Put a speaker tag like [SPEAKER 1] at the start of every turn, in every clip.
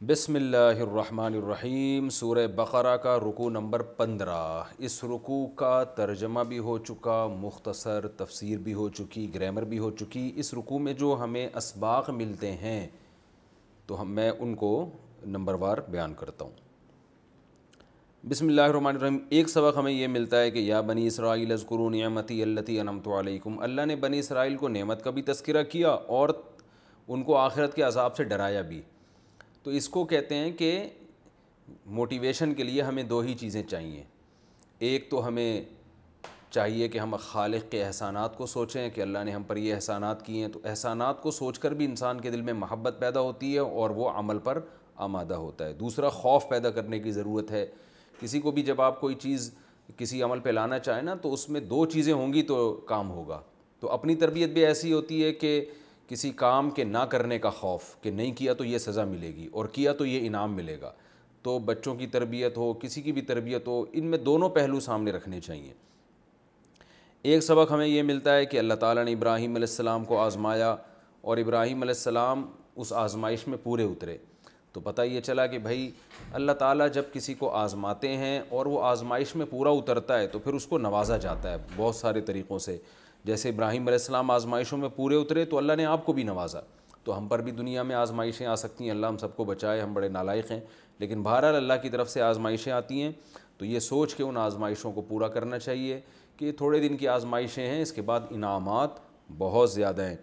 [SPEAKER 1] بسم اللہ الرحمن الرحیم۔ سورہ بقرہ کا رکوع نمبر 15۔ اس رکوع کا ترجمہ بھی ہو چکا، مختصر تفسیر بھی ہو چکی، گرامر بھی ہو چکی۔ اس رکوع میں جو ہمیں اسباق ملتے ہیں تو میں ان کو نمبر وار بیان کرتا ہوں۔ بسم اللہ الرحمن الرحیم۔ ایک سبق ہمیں یہ ملتا ہے کہ یا بنی اسرائیل اذکروا نعمتی التی انعمت علیکم۔ اللہ نے بنی اسرائیل کو نعمت کا بھی تذکرہ کیا اور ان کو آخرت کے عذاب سے ڈرایا بھی۔ تو اس کو کہتے ہیں کہ موٹیویشن کے لیے ہمیں دو ہی چیزیں چاہیے۔ ایک تو ہمیں چاہیے کہ ہم خالق کے احسانات کو سوچیں کہ اللہ نے ہم پر یہ احسانات کیے ہیں، تو احسانات کو سوچ کر بھی انسان کے دل میں محبت پیدا ہوتی ہے اور وہ عمل پر آمادہ ہوتا ہے۔ دوسرا، خوف پیدا کرنے کی ضرورت ہے۔ کسی کو بھی جب آپ کوئی چیز کسی عمل پہ لانا چاہیں نا تو اس میں دو چیزیں ہوں گی تو کام ہوگا۔ تو اپنی تربیت بھی ایسی ہوتی ہے کہ کسی کام کے نہ کرنے کا خوف کہ نہیں کیا تو یہ سزا ملے گی اور کیا تو یہ انعام ملے گا۔ تو بچوں کی تربیت ہو، کسی کی بھی تربیت ہو، ان میں دونوں پہلو سامنے رکھنے چاہیے۔ ایک سبق ہمیں یہ ملتا ہے کہ اللہ تعالیٰ نے ابراہیم علیہ السلام کو آزمایا اور ابراہیم علیہ السلام اس آزمائش میں پورے اترے۔ تو پتہ یہ چلا کہ بھائی اللہ تعالیٰ جب کسی کو آزماتے ہیں اور وہ آزمائش میں پورا اترتا ہے تو پھر اس کو نوازا جاتا ہے بہت سارے طریقوں سے۔ جیسے ابراہیم علیہ السلام آزمائشوں میں پورے اترے تو اللہ نے آپ کو بھی نوازا۔ تو ہم پر بھی دنیا میں آزمائشیں آ سکتی ہیں، اللہ ہم سب کو بچائے، ہم بڑے نالائق ہیں، لیکن بہرحال اللہ کی طرف سے آزمائشیں آتی ہیں تو یہ سوچ کے ان آزمائشوں کو پورا کرنا چاہیے کہ یہ تھوڑے دن کی آزمائشیں ہیں، اس کے بعد انعامات بہت زیادہ ہیں۔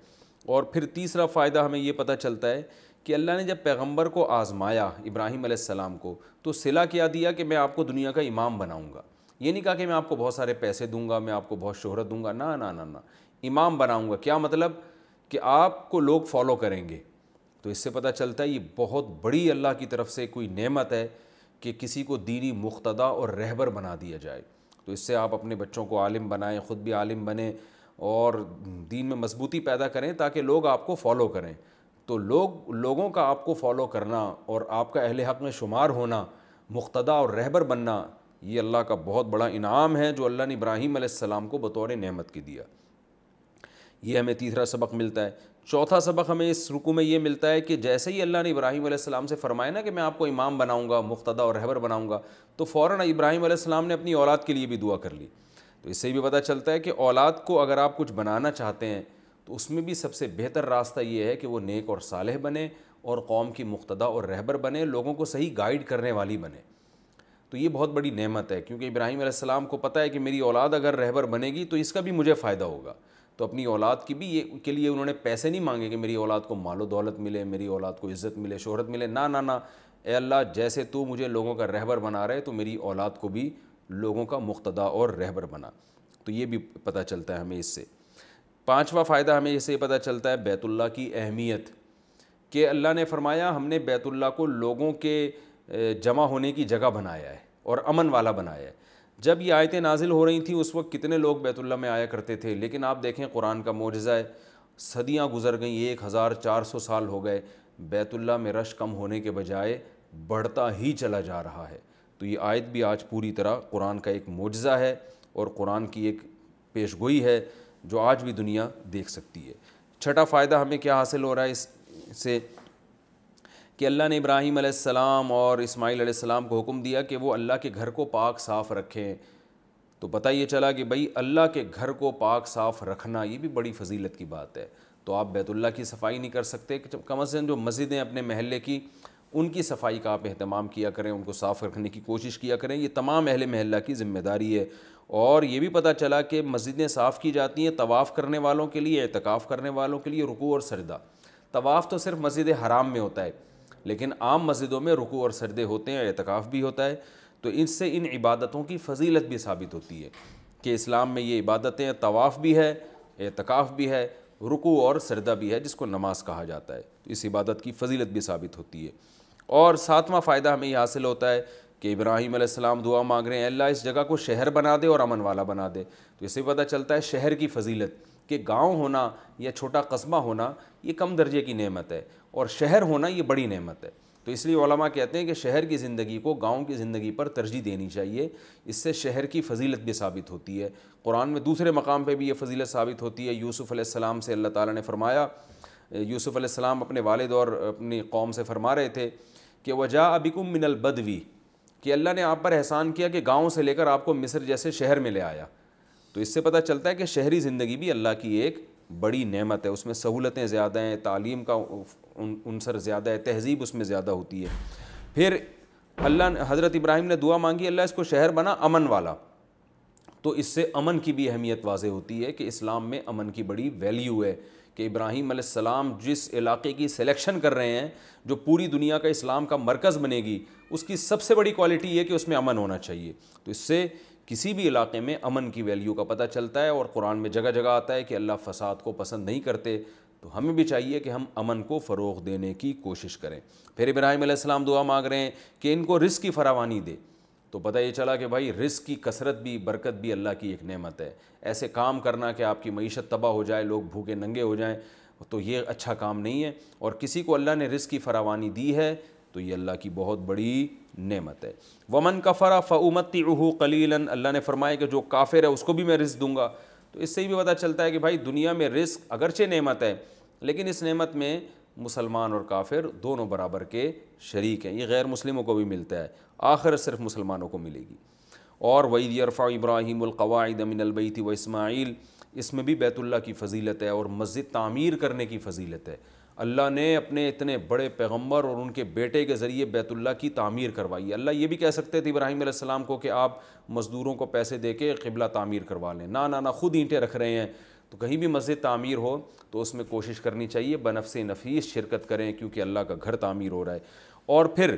[SPEAKER 1] اور پھر تیسرا فائدہ ہمیں یہ پتہ چلتا ہے کہ اللہ نے جب پیغمبر کو آزمایا ابراہیم علیہ السلام کو تو صلہ کیا دیا کہ میں آپ کو دنیا کا امام بناؤں گا۔ یہ نہیں کہا کہ میں آپ کو بہت سارے پیسے دوں گا، میں آپ کو بہت شہرت دوں گا، نہ نہ نہ نہ، امام بناؤں گا۔ کیا مطلب؟ کہ آپ کو لوگ فالو کریں گے۔ تو اس سے پتہ چلتا ہے یہ بہت بڑی اللہ کی طرف سے کوئی نعمت ہے کہ کسی کو دینی مقتدا اور رہبر بنا دیا جائے۔ تو اس سے آپ اپنے بچوں کو عالم بنائیں، خود بھی عالم بنیں اور دین میں مضبوطی پیدا کریں تاکہ لوگ آپ کو فالو کریں۔ تو لوگوں کا آپ کو فالو کرنا اور آپ کا اہل حق میں شمار ہونا، مقتدا اور رہبر بننا، یہ اللہ کا بہت بڑا انعام ہے جو اللہ نے ابراہیم علیہ السلام کو بطور نعمت کی دیا۔ یہ ہمیں تیسرا سبق ملتا ہے۔ چوتھا سبق ہمیں اس رکوع میں یہ ملتا ہے کہ جیسے ہی اللہ نے ابراہیم علیہ السلام سے فرمایا نا کہ میں آپ کو امام بناؤں گا، مقتدا اور رہبر بناؤں گا، تو فوراً ابراہیم علیہ السلام نے اپنی اولاد کے لیے بھی دعا کر لی۔ تو اس سے بھی پتہ چلتا ہے کہ اولاد کو اگر آپ کچھ بنانا چاہتے ہیں تو اس میں بھی سب سے بہتر راستہ یہ ہے کہ وہ نیک اور صالح بنے اور قوم کی مقتدا اور رہبر بنے، لوگوں کو صحیح گائیڈ کرنے والی بنے۔ تو یہ بہت بڑی نعمت ہے کیونکہ ابراہیم علیہ السلام کو پتہ ہے کہ میری اولاد اگر رہبر بنے گی تو اس کا بھی مجھے فائدہ ہوگا۔ تو اپنی اولاد کی بھی کے لیے انہوں نے پیسے نہیں مانگے کہ میری اولاد کو مال و دولت ملے، میری اولاد کو عزت ملے، شہرت ملے، نہ نہ نہ، اے اللہ جیسے تو مجھے لوگوں کا رہبر بنا رہے تو میری اولاد کو بھی لوگوں کا مقتدا اور رہبر بنا۔ تو یہ بھی پتہ چلتا ہے ہمیں اس سے۔ پانچواں فائدہ ہمیں اس سے پتہ چلتا ہے بیت اللہ کی اہمیت، کہ اللہ نے فرمایا ہم نے بیت اللہ کو لوگوں کے جمع ہونے کی جگہ بنایا ہے اور امن والا بنایا ہے۔ جب یہ آیتیں نازل ہو رہی تھیں اس وقت کتنے لوگ بیت اللہ میں آیا کرتے تھے، لیکن آپ دیکھیں قرآن کا معجزہ ہے، صدیاں گزر گئیں، 1400 سال ہو گئے، بیت اللہ میں رش کم ہونے کے بجائے بڑھتا ہی چلا جا رہا ہے۔ تو یہ آیت بھی آج پوری طرح قرآن کا ایک معجزہ ہے اور قرآن کی ایک پیش گوئی ہے جو آج بھی دنیا دیکھ سکتی ہے۔ چھٹا فائدہ ہمیں کیا حاصل ہو رہا ہے اس سے کہ اللہ نے ابراہیم علیہ السلام اور اسماعیل علیہ السلام کو حکم دیا کہ وہ اللہ کے گھر کو پاک صاف رکھیں۔ تو پتہ یہ چلا کہ بھئی اللہ کے گھر کو پاک صاف رکھنا یہ بھی بڑی فضیلت کی بات ہے۔ تو آپ بیت اللہ کی صفائی نہیں کر سکتے، کم از کم جو مسجدیں اپنے محلے کی ان کی صفائی کا آپ اہتمام کیا کریں، ان کو صاف رکھنے کی کوشش کیا کریں، یہ تمام اہل محلہ کی ذمہ داری ہے۔ اور یہ بھی پتہ چلا کہ مسجدیں صاف کی جاتی ہیں طواف کرنے والوں کے لیے، اعتکاف کرنے والوں کے لیے، رکوع اور سجدہ۔ طواف تو صرف مسجد حرام میں ہوتا ہے، لیکن عام مسجدوں میں رکوع اور سجدے ہوتے ہیں، اعتکاف بھی ہوتا ہے۔ تو اس سے ان عبادتوں کی فضیلت بھی ثابت ہوتی ہے کہ اسلام میں یہ عبادتیں طواف بھی ہے، اعتکاف بھی ہے، رکوع اور سجدہ بھی ہے جس کو نماز کہا جاتا ہے۔ تو اس عبادت کی فضیلت بھی ثابت ہوتی ہے۔ اور ساتواں فائدہ ہمیں یہ حاصل ہوتا ہے کہ ابراہیم علیہ السلام دعا مانگ رہے ہیں، اللہ اس جگہ کو شہر بنا دے اور امن والا بنا دے۔ تو اس سے پتہ چلتا ہے شہر کی فضیلت، کہ گاؤں ہونا یا چھوٹا قصبہ ہونا یہ کم درجے کی نعمت ہے اور شہر ہونا یہ بڑی نعمت ہے۔ تو اس لیے علماء کہتے ہیں کہ شہر کی زندگی کو گاؤں کی زندگی پر ترجیح دینی چاہیے، اس سے شہر کی فضیلت بھی ثابت ہوتی ہے۔ قرآن میں دوسرے مقام پہ بھی یہ فضیلت ثابت ہوتی ہے۔ یوسف علیہ السلام سے اللہ تعالیٰ نے فرمایا، یوسف علیہ السلام اپنے والد اور اپنی قوم سے فرما رہے تھے کہ وجاء بکم من البدوی، کہ اللہ نے آپ پر احسان کیا کہ گاؤں سے لے کر آپ کو مصر جیسے شہر میں لے آیا. تو اس سے پتہ چلتا ہے کہ شہری زندگی بھی اللہ کی ایک بڑی نعمت ہے، اس میں سہولتیں زیادہ ہیں، تعلیم کا عنصر زیادہ ہے، تہذیب اس میں زیادہ ہوتی ہے. پھر اللہ نے حضرت ابراہیم نے دعا مانگی اللہ اس کو شہر بنا امن والا. تو اس سے امن کی بھی اہمیت واضح ہوتی ہے کہ اسلام میں امن کی بڑی ویلیو ہے، کہ ابراہیم علیہ السلام جس علاقے کی سلیکشن کر رہے ہیں جو پوری دنیا کا اسلام کا مرکز بنے گی، اس کی سب سے بڑی کوالٹی یہ کہ اس میں امن ہونا چاہیے. تو اس سے کسی بھی علاقے میں امن کی ویلیو کا پتہ چلتا ہے، اور قرآن میں جگہ جگہ آتا ہے کہ اللہ فساد کو پسند نہیں کرتے. تو ہمیں بھی چاہیے کہ ہم امن کو فروغ دینے کی کوشش کریں. پھر ابراہیم علیہ السلام دعا مانگ رہے ہیں کہ ان کو رزق کی فراوانی دے. تو پتہ یہ چلا کہ بھائی رزق کی کثرت بھی برکت بھی اللہ کی ایک نعمت ہے. ایسے کام کرنا کہ آپ کی معیشت تباہ ہو جائے، لوگ بھوکے ننگے ہو جائیں، تو یہ اچھا کام نہیں ہے. اور کسی کو اللہ نے رزق کی فراوانی دی ہے تو یہ اللہ کی بہت بڑی نعمت ہے. ومن کفر فامتعہ قلیلا، اللہ نے فرمایا کہ جو کافر ہے اس کو بھی میں رزق دوں گا. تو اس سے بھی پتہ چلتا ہے کہ بھائی دنیا میں رزق اگرچہ نعمت ہے، لیکن اس نعمت میں مسلمان اور کافر دونوں برابر کے شریک ہیں. یہ غیر مسلموں کو بھی ملتا ہے، آخرت صرف مسلمانوں کو ملے گی. اور وَإِذْ يَرْفَعُ إِبْرَاهِيمُ الْقَوَاعِدَ مِنَ الْبَيْتِ وَإِسْمَاعِيلُ، اس میں بھی بیت اللہ کی فضیلت ہے اور مسجد تعمیر کرنے کی فضیلت ہے. اللہ نے اپنے اتنے بڑے پیغمبر اور ان کے بیٹے کے ذریعے بیت اللہ کی تعمیر کروائی. اللہ یہ بھی کہہ سکتے تھے ابراہیم علیہ السلام کو کہ آپ مزدوروں کو پیسے دے کے قبلہ تعمیر کروا لیں. نہ خود اینٹیں رکھ رہے ہیں. تو کہیں بھی مسجد تعمیر ہو تو اس میں کوشش کرنی چاہیے بنفس نفیس شرکت کریں، کیونکہ اللہ کا گھر تعمیر ہو رہا ہے. اور پھر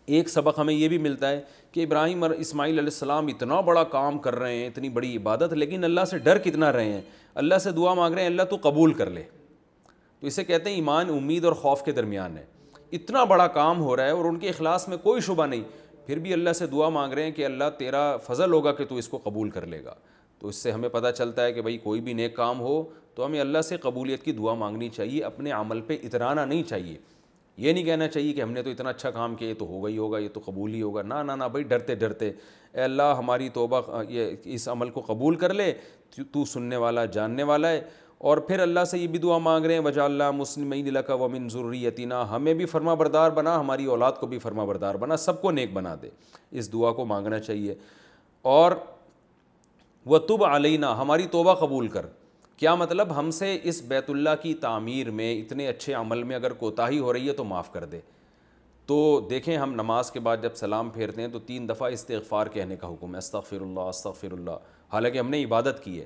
[SPEAKER 1] ایک سبق ہمیں یہ بھی ملتا ہے کہ ابراہیم اور اسماعیل علیہ السلام اتنا بڑا کام کر رہے ہیں، اتنی بڑی عبادت، لیکن اللہ سے ڈر کتنا رہے ہیں. اللہ سے دعا مانگ رہے ہیں اللہ تو قبول کر لے. تو اسے کہتے ہیں ایمان امید اور خوف کے درمیان ہے. اتنا بڑا کام ہو رہا ہے اور ان کے اخلاص میں کوئی شبہ نہیں، پھر بھی اللہ سے دعا مانگ رہے ہیں کہ اللہ تیرا فضل ہوگا کہ تو اس کو قبول کر لے گا. تو اس سے ہمیں پتہ چلتا ہے کہ بھئی کوئی بھی نیک کام ہو تو ہمیں اللہ سے قبولیت کی دعا مانگنی چاہیے، اپنے عمل پہ اترانا نہیں چاہیے. یہ نہیں کہنا چاہیے کہ ہم نے تو اتنا اچھا کام کیا، یہ تو ہوگا ہی ہوگا، یہ تو قبول ہی ہوگا. نہ بھئی ڈرتے ڈرتے اے اللہ ہماری توبہ یہ اس عمل کو قبول کر لے، تو سننے والا جاننے والا ہے. اور پھر اللہ سے یہ بھی دعا مانگ رہے ہیں وجعلنا مسلمین لک ومن ذریتنا، ہمیں بھی فرما بردار بنا، ہماری اولاد کو بھی فرما بردار بنا، سب کو نیک بنا دے. اس دعا کو مانگنا چاہیے. اور وتب علینا، ہماری توبہ قبول کر. کیا مطلب؟ ہم سے اس بیت اللہ کی تعمیر میں اتنے اچھے عمل میں اگر کوتاہی ہو رہی ہے تو معاف کر دے. تو دیکھیں ہم نماز کے بعد جب سلام پھیرتے ہیں تو 3 دفعہ استغفار کہنے کا حکم ہے، استغفر اللہ استغفر اللہ. حالانکہ ہم نے عبادت کی ہے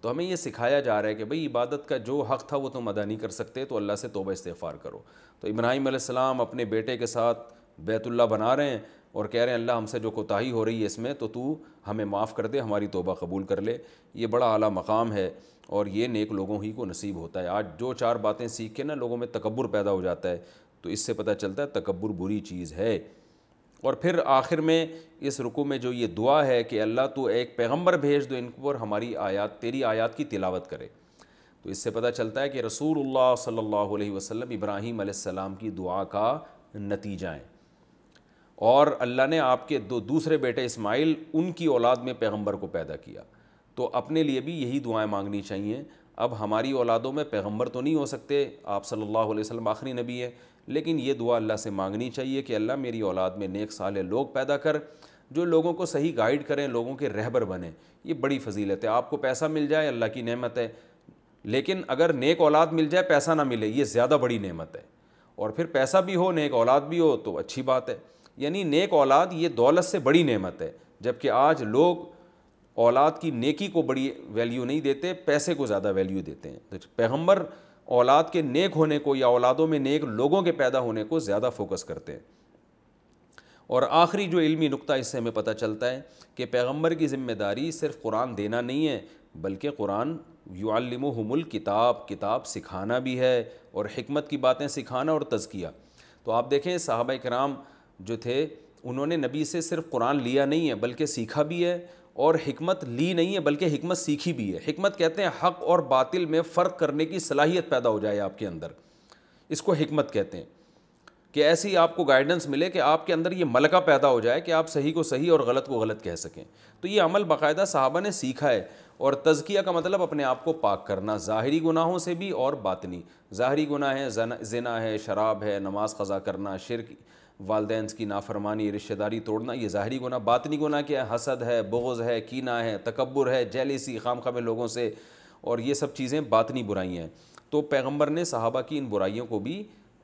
[SPEAKER 1] تو ہمیں یہ سکھایا جا رہا ہے کہ بھئی عبادت کا جو حق تھا وہ تم ادا نہیں کر سکتے تو اللہ سے توبہ استغفار کرو. تو ابراہیم علیہ السلام اپنے بیٹے کے ساتھ بیت اللہ بنا رہے ہیں اور کہہ رہے ہیں اللہ ہم سے جو کوتاہی ہو رہی ہے اس میں تو ہمیں معاف کر دے، ہماری توبہ قبول کر لے. یہ بڑا اعلیٰ مقام ہے اور یہ نیک لوگوں ہی کو نصیب ہوتا ہے. آج جو 4 باتیں سیکھ کے نا لوگوں میں تکبر پیدا ہو جاتا ہے، تو اس سے پتہ چلتا ہے تکبر بری چیز ہے. اور پھر آخر میں اس رکوع میں جو یہ دعا ہے کہ اللہ تو ایک پیغمبر بھیج دو ان پر ہماری آیات تیری آیات کی تلاوت کرے. تو اس سے پتہ چلتا ہے کہ رسول اللہ صلی اللہ علیہ وسلم ابراہیم علیہ السلام کی دعا کا نتیجہ ہیں. اور اللہ نے آپ کے دوسرے بیٹے اسماعیل ان کی اولاد میں پیغمبر کو پیدا کیا. تو اپنے لیے بھی یہی دعائیں مانگنی چاہیے. اب ہماری اولادوں میں پیغمبر تو نہیں ہو سکتے، آپ صلی اللہ علیہ وسلم آخری نبی ہیں، لیکن یہ دعا اللہ سے مانگنی چاہیے کہ اللہ میری اولاد میں نیک صالح لوگ پیدا کر جو لوگوں کو صحیح گائیڈ کریں، لوگوں کے رہبر بنیں. یہ بڑی فضیلت ہے. آپ کو پیسہ مل جائے اللہ کی نعمت ہے، لیکن اگر نیک اولاد مل جائے پیسہ نہ ملے یہ زیادہ بڑی نعمت ہے. اور پھر پیسہ بھی ہو نیک اولاد بھی ہو تو اچھی بات ہے. یعنی نیک اولاد یہ دولت سے بڑی نعمت ہے، جبکہ آج لوگ اولاد کی نیکی کو بڑی ویلیو نہیں دیتے، پیسے کو زیادہ ویلیو دیتے ہیں. تو پیغمبر اولاد کے نیک ہونے کو یا اولادوں میں نیک لوگوں کے پیدا ہونے کو زیادہ فوکس کرتے ہیں. اور آخری جو علمی نقطہ اس سے ہمیں پتہ چلتا ہے کہ پیغمبر کی ذمہ داری صرف قرآن دینا نہیں ہے، بلکہ قرآن یعلمہم الکتاب، کتاب سکھانا بھی ہے اور حکمت کی باتیں سکھانا اور تزکیہ. تو آپ دیکھیں صحابہ کرام جو تھے انہوں نے نبی سے صرف قرآن لیا نہیں ہے بلکہ سیکھا بھی ہے، اور حکمت لی نہیں ہے بلکہ حکمت سیکھی بھی ہے. حکمت کہتے ہیں حق اور باطل میں فرق کرنے کی صلاحیت پیدا ہو جائے آپ کے اندر، اس کو حکمت کہتے ہیں. کہ ایسی آپ کو گائیڈنس ملے کہ آپ کے اندر یہ ملکہ پیدا ہو جائے کہ آپ صحیح کو صحیح اور غلط کو غلط کہہ سکیں. تو یہ عمل باقاعدہ صحابہ نے سیکھا ہے. اور تزکیہ کا مطلب اپنے آپ کو پاک کرنا، ظاہری گناہوں سے بھی اور باطنی. ظاہری گناہ ہے زنا ہے، شراب ہے، نماز قضا کرنا، شرک والدین کی نافرمانی، رشتہ داری توڑنا، یہ ظاہری گناہ. باطنی گناہ کیا ہے؟ حسد ہے، بغض ہے، کینہ ہے، تکبر ہے، جیلیسی، خواہ میں لوگوں سے، اور یہ سب چیزیں باطنی برائیاں ہیں. تو پیغمبر نے صحابہ کی ان برائیوں کو بھی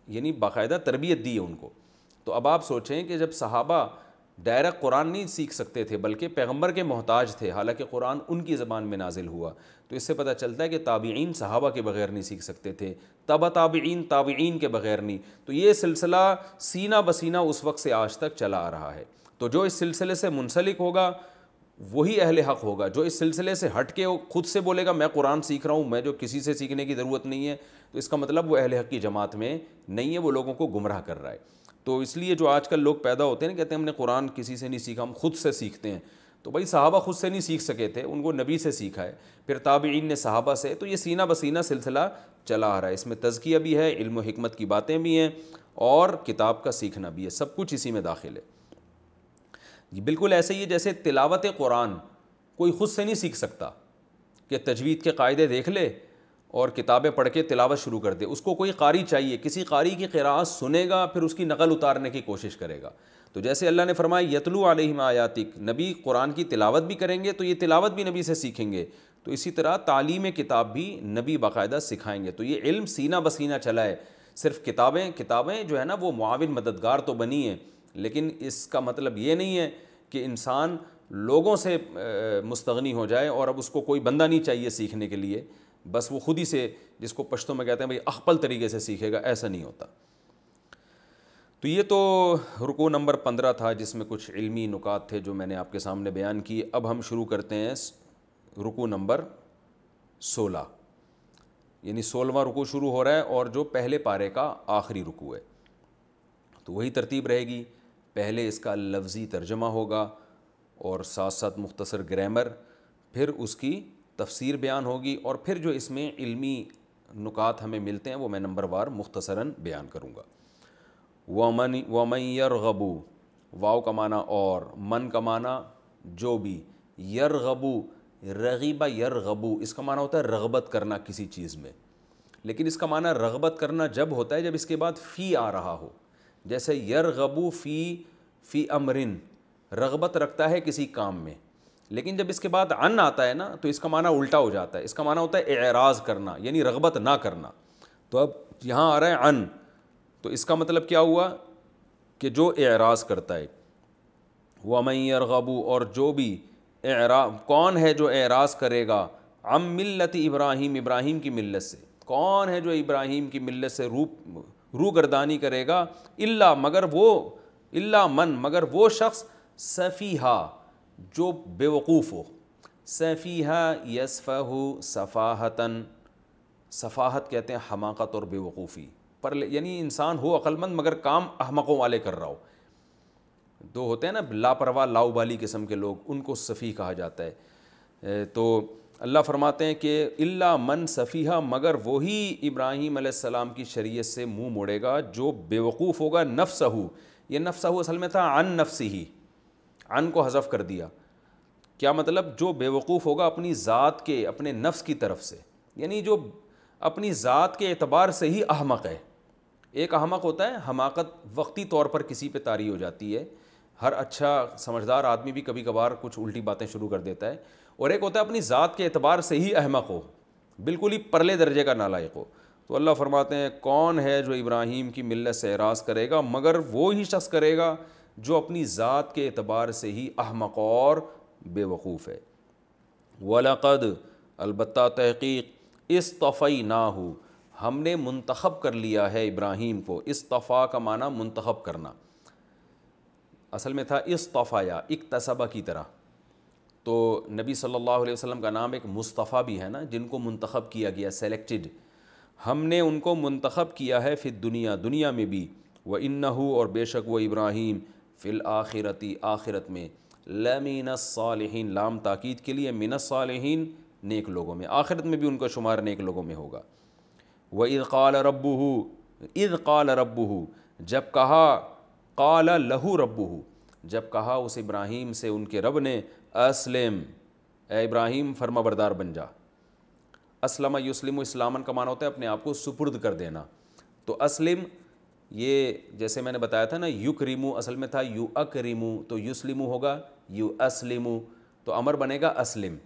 [SPEAKER 1] یعنی باقاعدہ تربیت دی ہے ان کو. تو اب آپ سوچیں کہ جب صحابہ ڈائریکٹ قرآن نہیں سیکھ سکتے تھے بلکہ پیغمبر کے محتاج تھے، حالانکہ قرآن ان کی زبان میں نازل ہوا، تو اس سے پتہ چلتا ہے کہ تابعین صحابہ کے بغیر نہیں سیکھ سکتے تھے، تبع تابعین تابعین کے بغیر نہیں. تو یہ سلسلہ سینہ بسینہ اس وقت سے آج تک چلا آ رہا ہے. تو جو اس سلسلے سے منسلک ہوگا وہی اہل حق ہوگا. جو اس سلسلے سے ہٹ کے خود سے بولے گا میں قرآن سیکھ رہا ہوں، میں جو کسی سے سیکھنے کی ضرورت نہیں ہے، تو اس کا مطلب وہ اہل حق کی جماعت میں نہیں ہے، وہ لوگوں کو گمراہ کر رہا ہے. تو اس لیے جو آج کل لوگ پیدا ہوتے ہیں کہتے ہیں ہم نے قرآن کسی سے نہیں سیکھا، ہم خود سے سیکھتے ہیں. تو بھائی صحابہ خود سے نہیں سیکھ سکے تھے، ان کو نبی سے سیکھا ہے، پھر تابعین نے صحابہ سے. تو یہ سینہ بسینہ سلسلہ چلا آ رہا ہے. اس میں تزکیہ بھی ہے، علم و حکمت کی باتیں بھی ہیں، اور کتاب کا سیکھنا بھی ہے، سب کچھ اسی میں داخل ہے. بالکل ایسے ہی جیسے تلاوت قرآن کوئی خود سے نہیں سیکھ سکتا کہ تجوید کے قاعدے دیکھ لے اور کتابیں پڑھ کے تلاوت شروع کر دے. اس کو کوئی قاری چاہیے، کسی قاری کی قراءت سنے گا پھر اس کی نقل اتارنے کی کوشش کرے گا. تو جیسے اللہ نے فرمایا یتلو علیہم آیاتک، نبی قرآن کی تلاوت بھی کریں گے تو یہ تلاوت بھی نبی سے سیکھیں گے. تو اسی طرح تعلیم کتاب بھی نبی باقاعدہ سکھائیں گے. تو یہ علم سینہ بسینہ چلا ہے. صرف کتابیں جو ہے نا وہ معاون مددگار تو بنی ہیں، لیکن اس کا مطلب یہ نہیں ہے کہ انسان لوگوں سے مستغنی ہو جائے اور اب اس کو کوئی بندہ نہیں چاہیے سیکھنے کے لیے، بس وہ خود ہی سے، جس کو پشتوں میں کہتے ہیں بھائی اخپل طریقے سے سیکھے گا، ایسا نہیں ہوتا. تو یہ تو رکوع نمبر 15 تھا جس میں کچھ علمی نکات تھے جو میں نے آپ کے سامنے بیان کیے. اب ہم شروع کرتے ہیں رکوع نمبر 16، یعنی 16واں رکوع شروع ہو رہا ہے اور جو پہلے پارے کا آخری رکوع ہے. تو وہی ترتیب رہے گی، پہلے اس کا لفظی ترجمہ ہوگا اور ساتھ ساتھ مختصر گرامر، پھر اس کی تفسیر بیان ہوگی، اور پھر جو اس میں علمی نکات ہمیں ملتے ہیں وہ میں نمبر وار مختصراً بیان کروں گا. وَمَن يَرْغَبُ، واو کا معنی اور، من کا معنی جو بھی، یرغبو، رغیبہ یرغبو، اس کا معنی ہوتا ہے رغبت کرنا کسی چیز میں. لیکن اس کا معنی رغبت کرنا جب ہوتا ہے جب اس کے بعد فی آ رہا ہو. جیسے یرغبو فی امرن، رغبت رکھتا ہے کسی کام میں. لیکن جب اس کے بعد عن آتا ہے نا تو اس کا معنی الٹا ہو جاتا ہے. اس کا معنی ہوتا ہے اعراض کرنا، یعنی رغبت نہ کرنا. تو اب یہاں آ رہا ہے عن، تو اس کا مطلب کیا ہوا کہ جو اعراض کرتا ہے. وَمَن يَرْغَبُ، اور جو بھی کون ہے جو اعراض کرے گا، عن ملت ابراہیم، ابراہیم کی ملت سے. کون ہے جو ابراہیم کی ملت سے روگردانی کرے گا، الا مگر وہ شخص سفیہا جو بے وقوف ہو. سفیہا یسفہ صفاہتاً، صفاہت کہتے ہیں حماقت اور بے وقوفی پر، یعنی انسان ہو عقل مند مگر کام احمقوں والے کر رہا ہو. دو ہوتے ہیں نا لاپرواہ لاؤبالی قسم کے لوگ، ان کو سفیہ کہا جاتا ہے. تو اللہ فرماتے ہیں کہ الا من سفیہا، مگر وہی ابراہیم علیہ السلام کی شریعت سے منہ موڑے گا جو بے وقوف ہوگا. نفسہ، یہ نفسہ اصل میں تھا عن نفسہ، عن کو حذف کر دیا. کیا مطلب؟ جو بے وقوف ہوگا اپنی ذات کے، اپنے نفس کی طرف سے، یعنی جو اپنی ذات کے اعتبار سے ہی احمق ہے. ایک احمق ہوتا ہے، حماقت وقتی طور پر کسی پہ طاری ہو جاتی ہے، ہر اچھا سمجھدار آدمی بھی کبھی کبھار کچھ الٹی باتیں شروع کر دیتا ہے. اور ایک ہوتا ہے اپنی ذات کے اعتبار سے ہی احمق ہو، بالکل ہی پرلے درجے کا نالائق ہو. تو اللہ فرماتے ہیں کون ہے جو ابراہیم کی ملت سے اعراض کرے گا، مگر وہی شخص کرے گا جو اپنی ذات کے اعتبار سے ہی احمق اور بے وقوف ہے. وَلَقَدْ، البتہ تحقیق، اصطفیناہ، ہم نے منتخب کر لیا ہے ابراہیم کو. اصطفیٰ کا معنی منتخب کرنا، اصل میں تھا اصطفایا، اکتسبہ کی طرح. تو نبی صلی اللہ علیہ وسلم کا نام ایک مصطفیٰ بھی ہے نا، جن کو منتخب کیا گیا، سلیکٹڈ. ہم نے ان کو منتخب کیا ہے فی الدنیا، دنیا میں بھی. وَإِنَّهُ، اور بے شک وہ ابراہیم، فی الآخرتی، آخرت میں، لَمِنَ الصَّالِحِينَ، لام تاکید کے لیے، من الصالحین، نیک لوگوں میں، آخرت میں بھی ان کا شمار نیک لوگوں میں ہوگا. وَإِذْ قَالَ رَبُّهُ، اِذْ قَالَ رَبُّهُ، جب کہا، قَالَ لَهُ رَبُّهُ، جب کہا اس ابراہیم سے ان کے رب نے، اسلم، اے ابراہیم فرما بردار بن جا. اسلم یسلم، اسلامن کا معنی ہوتا ہے اپنے آپ کو سپرد کر دینا. تو اسلم یہ جیسے میں نے بتایا تھا نا، یکرمو اصل میں تھا یو اکرمو، تو یسلمو ہوگا یو اسلمو، تو امر بنے گا اسلم.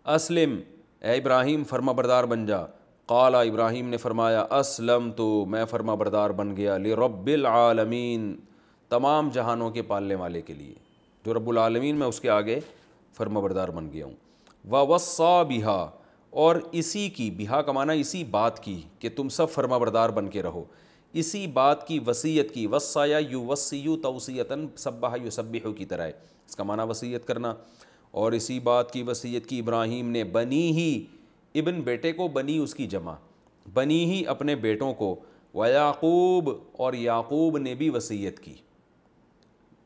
[SPEAKER 1] اسلم اے ابراہیم فرما بردار بن جا. قال ابراہیم نے فرمایا اسلم تو میں فرما بردار بن گیا لرب العالمین تمام جہانوں کے پالنے والے کے لیے، جو رب العالمین میں اس کے آگے فرما بردار بن گیا ہوں. ووصا بہا اور اسی کی، بہا کا معنی اسی بات کی کہ تم سب فرما بردار بن کے رہو، اسی بات کی وصیت کی. وصایا یوصیو توصیتاً سبح یسبح کی طرح ہے، اس کا معنی وصیت کرنا. اور اسی بات کی وصیت کی ابراہیم نے بنی ہی، ابن بیٹے کو، بنی اس کی جمع، بنی ہی اپنے بیٹوں کو، ویعقوب اور یعقوب نے بھی وصیت کی،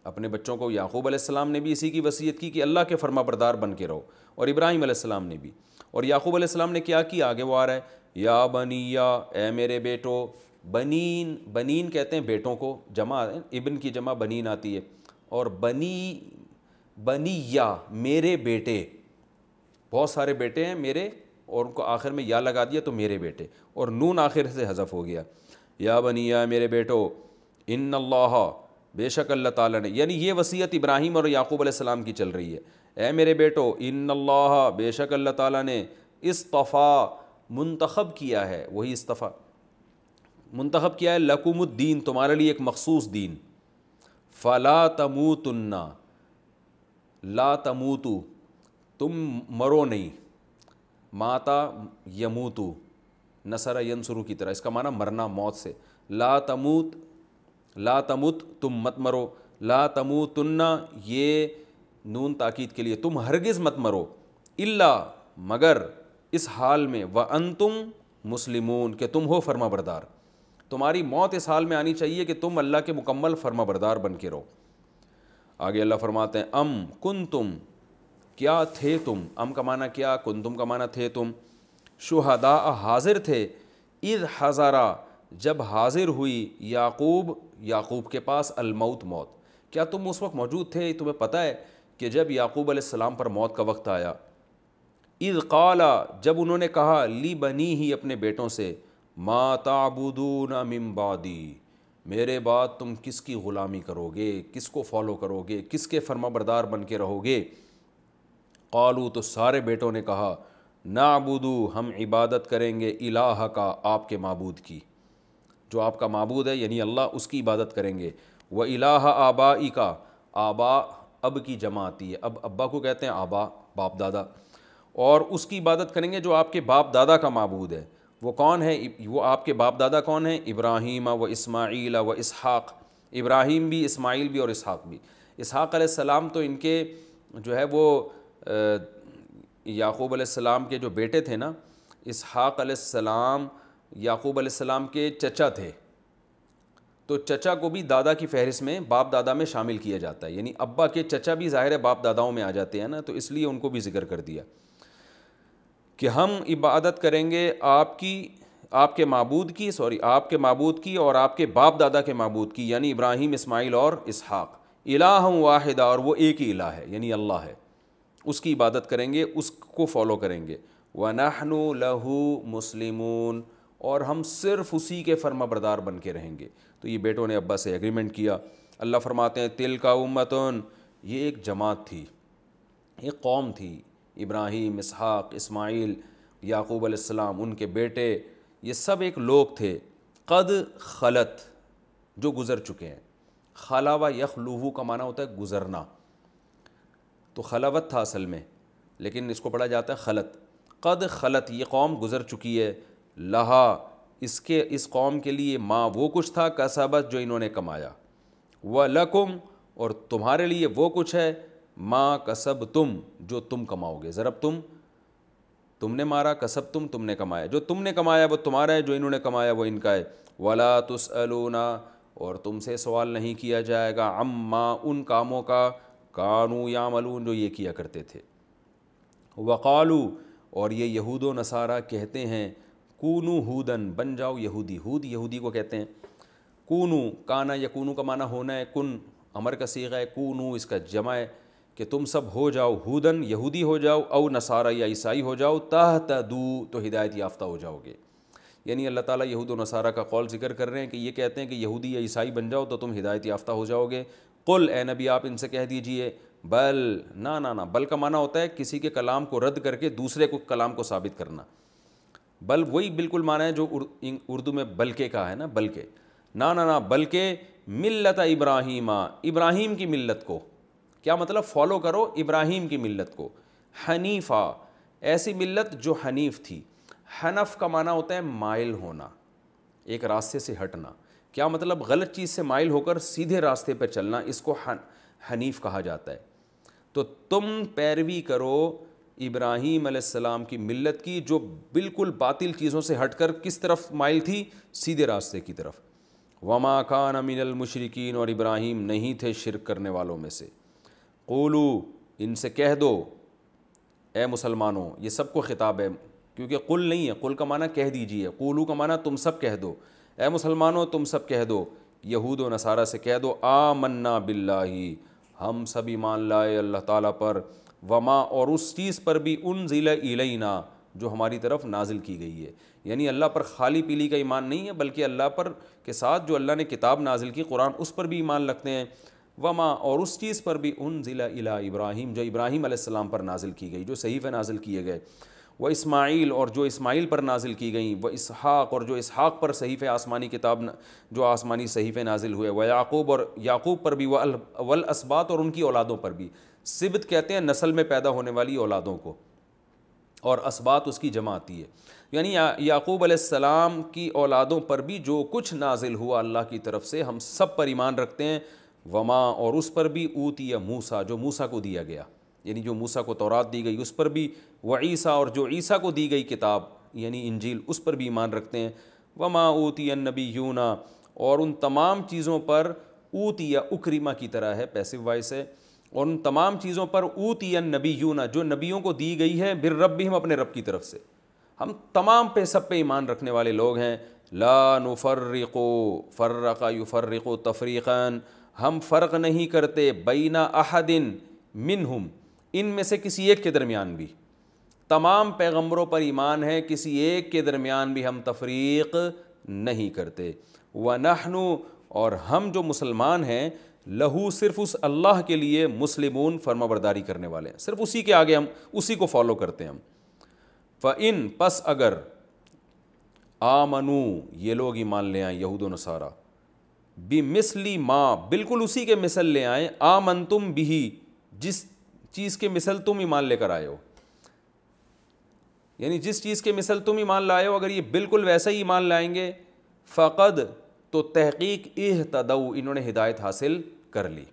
[SPEAKER 1] اپنے بچوں کو. یعقوب علیہ السلام نے بھی اسی کی وصیت کی کہ اللہ کے فرما بردار بن کے رہو، اور ابراہیم علیہ السلام نے بھی. اور یعقوب علیہ السلام نے کیا کیا آگے وہ آ رہا ہے، یا بنیا اے میرے بیٹو. بنین، بنین کہتے ہیں بیٹوں کو، جمع ابن کی جمع بنین آتی ہے. اور بنیا میرے بیٹے، بہت سارے بیٹے ہیں میرے، اور ان کو آخر میں یا لگا دیا تو میرے بیٹے، اور نون آخر سے حذف ہو گیا. یا بنیا میرے بیٹو، ان اللہ بے شک اللہ تعالیٰ نے، یعنی یہ وصیت ابراہیم اور یعقوب علیہ السلام کی چل رہی ہے. اے میرے بیٹو ان اللہ بے شک اللہ تعالیٰ نے اصطفیٰ منتخب کیا ہے، وہی اصطفیٰ منتخب کیا ہے، لکم الدین تمہارے لیے ایک مخصوص دین. فلا تموتن، لا تموتو تم مرو نہیں، ماتا یموتو نصر ینصرو کی طرح، اس کا معنی مرنا موت سے. لا تموت، لا تموت تم مت مرو، لا تموتن یہ نون تاکید کے لیے، تم ہرگز مت مرو، الا مگر اس حال میں، وانتم مسلمون کہ تم ہو فرما بردار. تمہاری موت اس حال میں آنی چاہیے کہ تم اللہ کے مکمل فرما بردار بن کے رہو. آگے اللہ فرماتے ہیں ام کنتم کیا تھے تم، ام کا معنی کیا، کنتم کا معنی تھے تم، شہداء حاضر تھے، اذ حضرا جب حاضر ہوئی، یعقوب کے پاس، الموت موت. کیا تم اس وقت موجود تھے، تمہیں پتہ ہے کہ جب یعقوب علیہ السلام پر موت کا وقت آیا، اذ قال جب انہوں نے کہا، لی بنی ہی اپنے بیٹوں سے، ما تعبدون من بعدی میرے بعد تم کس کی غلامی کرو گے، کس کو فالو کرو گے، کس کے فرما بردار بن کے رہو گے. قالو تو سارے بیٹوں نے کہا، نعبدو ہم عبادت کریں گے، الہ کا آپ کے معبود کی، جو آپ کا معبود ہے یعنی اللہ، اس کی عبادت کریں گے. و الہ آبائی کا، آبا اب کی جمع آتی ہے، اب ابا کو کہتے ہیں آبا، باپ دادا، اور اس کی عبادت کریں گے جو آپ کے باپ دادا کا معبود ہے. وہ کون ہے، وہ آپ کے باپ دادا کون ہیں، ابراہیم و اسماعیل و اسحاق، ابراہیم بھی، اسماعیل بھی اور اسحاق بھی. اسحاق علیہ السلام تو ان کے جو ہے وہ یعقوب علیہ السلام کے جو بیٹے تھے نا، اسحاق علیہ السلام یعقوب علیہ السلام کے چچا تھے، تو چچا کو بھی دادا کی فہرست میں، باپ دادا میں شامل کیا جاتا ہے، یعنی ابا کے چچا بھی ظاہر ہے باپ داداؤں میں آ جاتے ہیں نا، تو اس لیے ان کو بھی ذکر کر دیا کہ ہم عبادت کریں گے آپ کے معبود کی اور آپ کے باپ دادا کے معبود کی، یعنی ابراہیم، اسماعیل اور اسحاق. الہ واحدہ اور وہ ایک ہی الہ ہے یعنی اللہ ہے، اس کی عبادت کریں گے، اس کو فالو کریں گے. وَنَحْنُ لَهُ مُسْلِمُونَ اور ہم صرف اسی کے فرما بردار بن کے رہیں گے. تو یہ بیٹوں نے ابا سے ایگریمنٹ کیا. اللہ فرماتے ہیں تِلْکَ أُمَّةٌ یہ ایک جماعت تھی، ایک قوم تھی، ابراہیم، اسحاق، اسماعیل، یعقوب علیہ السلام، ان کے بیٹے، یہ سب ایک لوگ تھے. قد خلت جو گزر چکے ہیں. خلا و یخلو کا معنی ہوتا ہے گزرنا، تو خلاوت تھا اصل میں، لیکن اس کو پڑھا جاتا ہے خلت. قد خلت یہ قوم گزر چکی ہے، لہا اس قوم کے لیے، ما وہ کچھ تھا، کسبت جو انہوں نے کمایا، وَلَكُمْ اور تمہارے لیے وہ کچھ ہے، ما کسبتم جو تم کماؤ گے. ضرب تم نے مارا، کسب تم نے کمایا، جو تم نے کمایا وہ تمہارا ہے، جو انہوں نے کمایا وہ ان کا ہے. وَلَا تُسْأَلُونَ اور تم سے سوال نہیں کیا جائے گا، عَمَّا ان کاموں کا، کانوا یعملون جو یہ کیا کرتے تھے. وقالو اور یہ یہود و نصارہ کہتے ہیں، کونو ہودن بن جاؤ یہودی، ہود یہودی کو کہتے ہیں. کونو کانا یکونو کا معنی ہونا ہے، کن امر کا صیغہ ہے، کونو اس کا جمع ہے کہ تم سب ہو جاؤ، ہودن یہودی ہو جاؤ، او نصارہ یا عیسائی ہو جاؤ، تہتدو تو ہدایت یافتہ ہو جاؤ گے. یعنی اللہ تعالیٰ یہود و نصارہ کا قول ذکر کر رہے ہیں کہ یہ کہتے ہیں کہ یہودی یا عیسائی بن جاؤ تو تم ہدایت یافتہ ہو جاؤ گے. قل اے نبی آپ ان سے کہہ دیجئے بل نہ بل کا معنی ہوتا ہے کسی کے کلام کو رد کر کے دوسرے کو کلام کو ثابت کرنا. بل وہی بالکل معنی ہے جو اردو میں بلکہ کا ہے نا, بلکہ نہ بلکہ ملت ابراہیم, ابراہیم کی ملت کو. کیا مطلب؟ فالو کرو ابراہیم کی ملت کو. حنیفہ, ایسی ملت جو حنیف تھی. حنف کا معنی ہوتا ہے مائل ہونا, ایک راستے سے ہٹنا. کیا مطلب؟ غلط چیز سے مائل ہو کر سیدھے راستے پر چلنا, اس کو حنیف کہا جاتا ہے. تو تم پیروی کرو ابراہیم علیہ السلام کی ملت کی جو بالکل باطل چیزوں سے ہٹ کر کس طرف مائل تھی؟ سیدھے راستے کی طرف. وما کان من المشرکین, اور ابراہیم نہیں تھے شرک کرنے والوں میں سے. قولو, ان سے کہہ دو اے مسلمانوں, یہ سب کو خطاب ہے کیونکہ قل نہیں ہے, قل کا معنی کہہ دیجئے, قولو کا معنی تم سب کہہ دو. اے مسلمانوں تم سب کہہ دو, یہود و نصارہ سے کہہ دو آمنا باللہ, ہم سب ایمان لائے اللہ تعالیٰ پر. وما, اور اس چیز پر بھی انزل الینا, جو ہماری طرف نازل کی گئی ہے. یعنی اللہ پر خالی پیلی کا ایمان نہیں ہے بلکہ اللہ پر کے ساتھ جو اللہ نے کتاب نازل کی قرآن, اس پر بھی ایمان رکھتے ہیں. وما, اور اس چیز پر بھی انزل الی ابراہیم, جو ابراہیم علیہ السلام پر نازل کی گئی, جو صحیفے نازل کیے گئے. و اسماعیل, اور جو اسماعیل پر نازل کی گئیں. و اسحاق, اور جو اسحاق پر صحیفے آسمانی کتاب جو آسمانی صحیفے نازل ہوئے. و یعقوب, اور یعقوب پر بھی. والاسباط, اور ان کی اولادوں پر بھی. سبت کہتے ہیں نسل میں پیدا ہونے والی اولادوں کو, اور اسباط اس کی جمع آتی ہے. یعنی یعقوب علیہ السلام کی اولادوں پر بھی جو کچھ نازل ہوا اللہ کی طرف سے ہم سب پر ایمان رکھتے ہیں. وما, اور اس پر بھی اوتی موسیٰ, جو موسیٰ کو دیا گیا, یعنی جو موسیٰ کو تورات دی گئی اس پر بھی. و عیسیٰ, اور جو عیسیٰ کو دی گئی کتاب یعنی انجیل, اس پر بھی ایمان رکھتے ہیں. وما اوتی النبیون, اور ان تمام چیزوں پر, اوتی اکرمہ کی طرح ہے, پیسو وائس ہے, اور ان تمام چیزوں پر اوتی النبیون, جو نبیوں کو دی گئی ہے, بربہم, اپنے رب کی طرف سے. ہم تمام پہ سب پہ ایمان رکھنے والے لوگ ہیں. لا نفرق, فرق یفرق تفریقا, ہم فرق نہیں کرتے بین احد منہم, ان میں سے کسی ایک کے درمیان بھی. تمام پیغمبروں پر ایمان ہے, کسی ایک کے درمیان بھی ہم تفریق نہیں کرتے. وَنَحْنُ, اور ہم جو مسلمان ہیں, لہو, صرف اس اللہ کے لیے, مسلمون, فرما برداری کرنے والے ہیں, صرف اسی کے آگے ہم اسی کو فالو کرتے ہیں ہم. فَإِن, پس اگر, آمنو, یہ لوگ ایمان لے آئیں یہود و نصارہ, بِمِثْلِ مَا, بالکل اسی کے مثل لے آئیں, آمنتم بِہِ, جس چیز کے مثل تم ایمان لے کر آئے ہو. یعنی جس چیز کے مثل تم ایمان لائے ہو اگر یہ بالکل ویسا ہی ایمان لائیں گے, فقد, تو تحقیق, اہتدوا, انہوں نے ہدایت حاصل کر لی.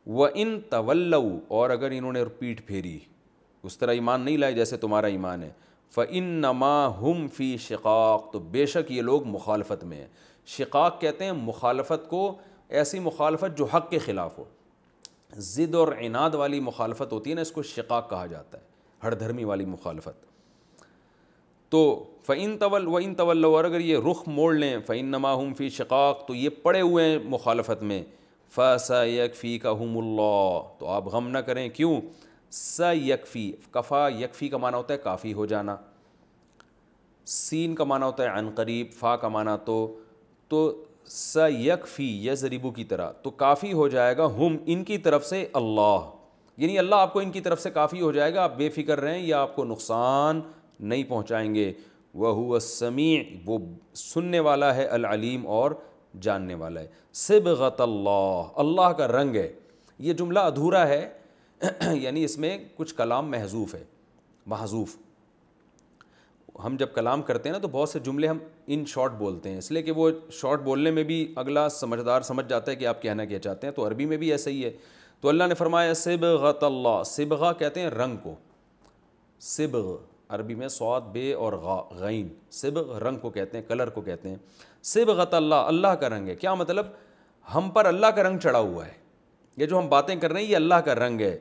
[SPEAKER 1] وَإِن تَوَلَّوْا, اور اگر انہوں نے پیٹھ پھیری, اس طرح ایمان نہیں لائے جیسے تمہارا ایمان ہے, فَإِنَّمَا هُمْ فِي شِقَاقٍ, تو بے شک یہ لوگ مخالفت میں ہیں. شقاق کہتے ہیں مخالفت کو, ایسی مخالفت جو حق کے خلاف ہو. ضد اور عناد والی مخالفت ہوتی ہے نا, اس کو شقاق کہا جاتا ہے, ہر دھرمی والی مخالفت. تو وَإِن تَوَلَّوْا, اور اگر یہ رخ موڑ لیں, فَإِنَّمَا هُمْ فِي شِقَاقٍ, تو یہ پڑے ہوئے ہیں مخالفت میں. فَسَيَكْفِيكَهُمُ اللَّهُ, تو آپ غم نہ کریں. کیوں؟ سَيَكْفِي, کفا, یکفی کا معنی ہوتا ہے کافی ہو جانا, سین کا معنی ہوتا ہے عن قریب, فا کا معنی تو سَيَكْفِي, یضربو کی طرح, تو کافی ہو جائے گا, ہم, ان کی طرف سے, اللہ, یعنی اللہ آپ کو ان کی طرف سے کافی ہو جائے گا, آپ بے فکر رہیں, یا آپ کو نقصان نہیں پہنچائیں گے. وَهُوَ السَّمِيعُ, وہ سننے والا ہے, العلیم, اور جاننے والا ہے. صبغۃ اللہ, اللہ کا رنگ ہے. یہ جملہ ادھورا ہے, یعنی اس میں کچھ کلام محذوف ہے, محذوف. ہم جب کلام کرتے ہیں نا تو بہت سے جملے ہم ان شارٹ بولتے ہیں, اس لیے کہ وہ شارٹ بولنے میں بھی اگلا سمجھدار سمجھ جاتا ہے کہ آپ کہنا کیا چاہتے ہیں. تو عربی میں بھی ایسا ہی ہے. تو اللہ نے فرمایا صبغۃ اللہ, صبغہ کہتے ہیں رنگ کو, صبغ عربی میں صاد, بے اور غین, صبغ رنگ کو کہتے ہیں, کلر کو کہتے ہیں. صبغۃ اللہ, اللہ کا رنگ ہے. کیا مطلب؟ ہم پر اللہ کا رنگ چڑھا ہوا ہے, یہ جو ہم باتیں کر رہے ہیں یہ اللہ کا رنگ ہے.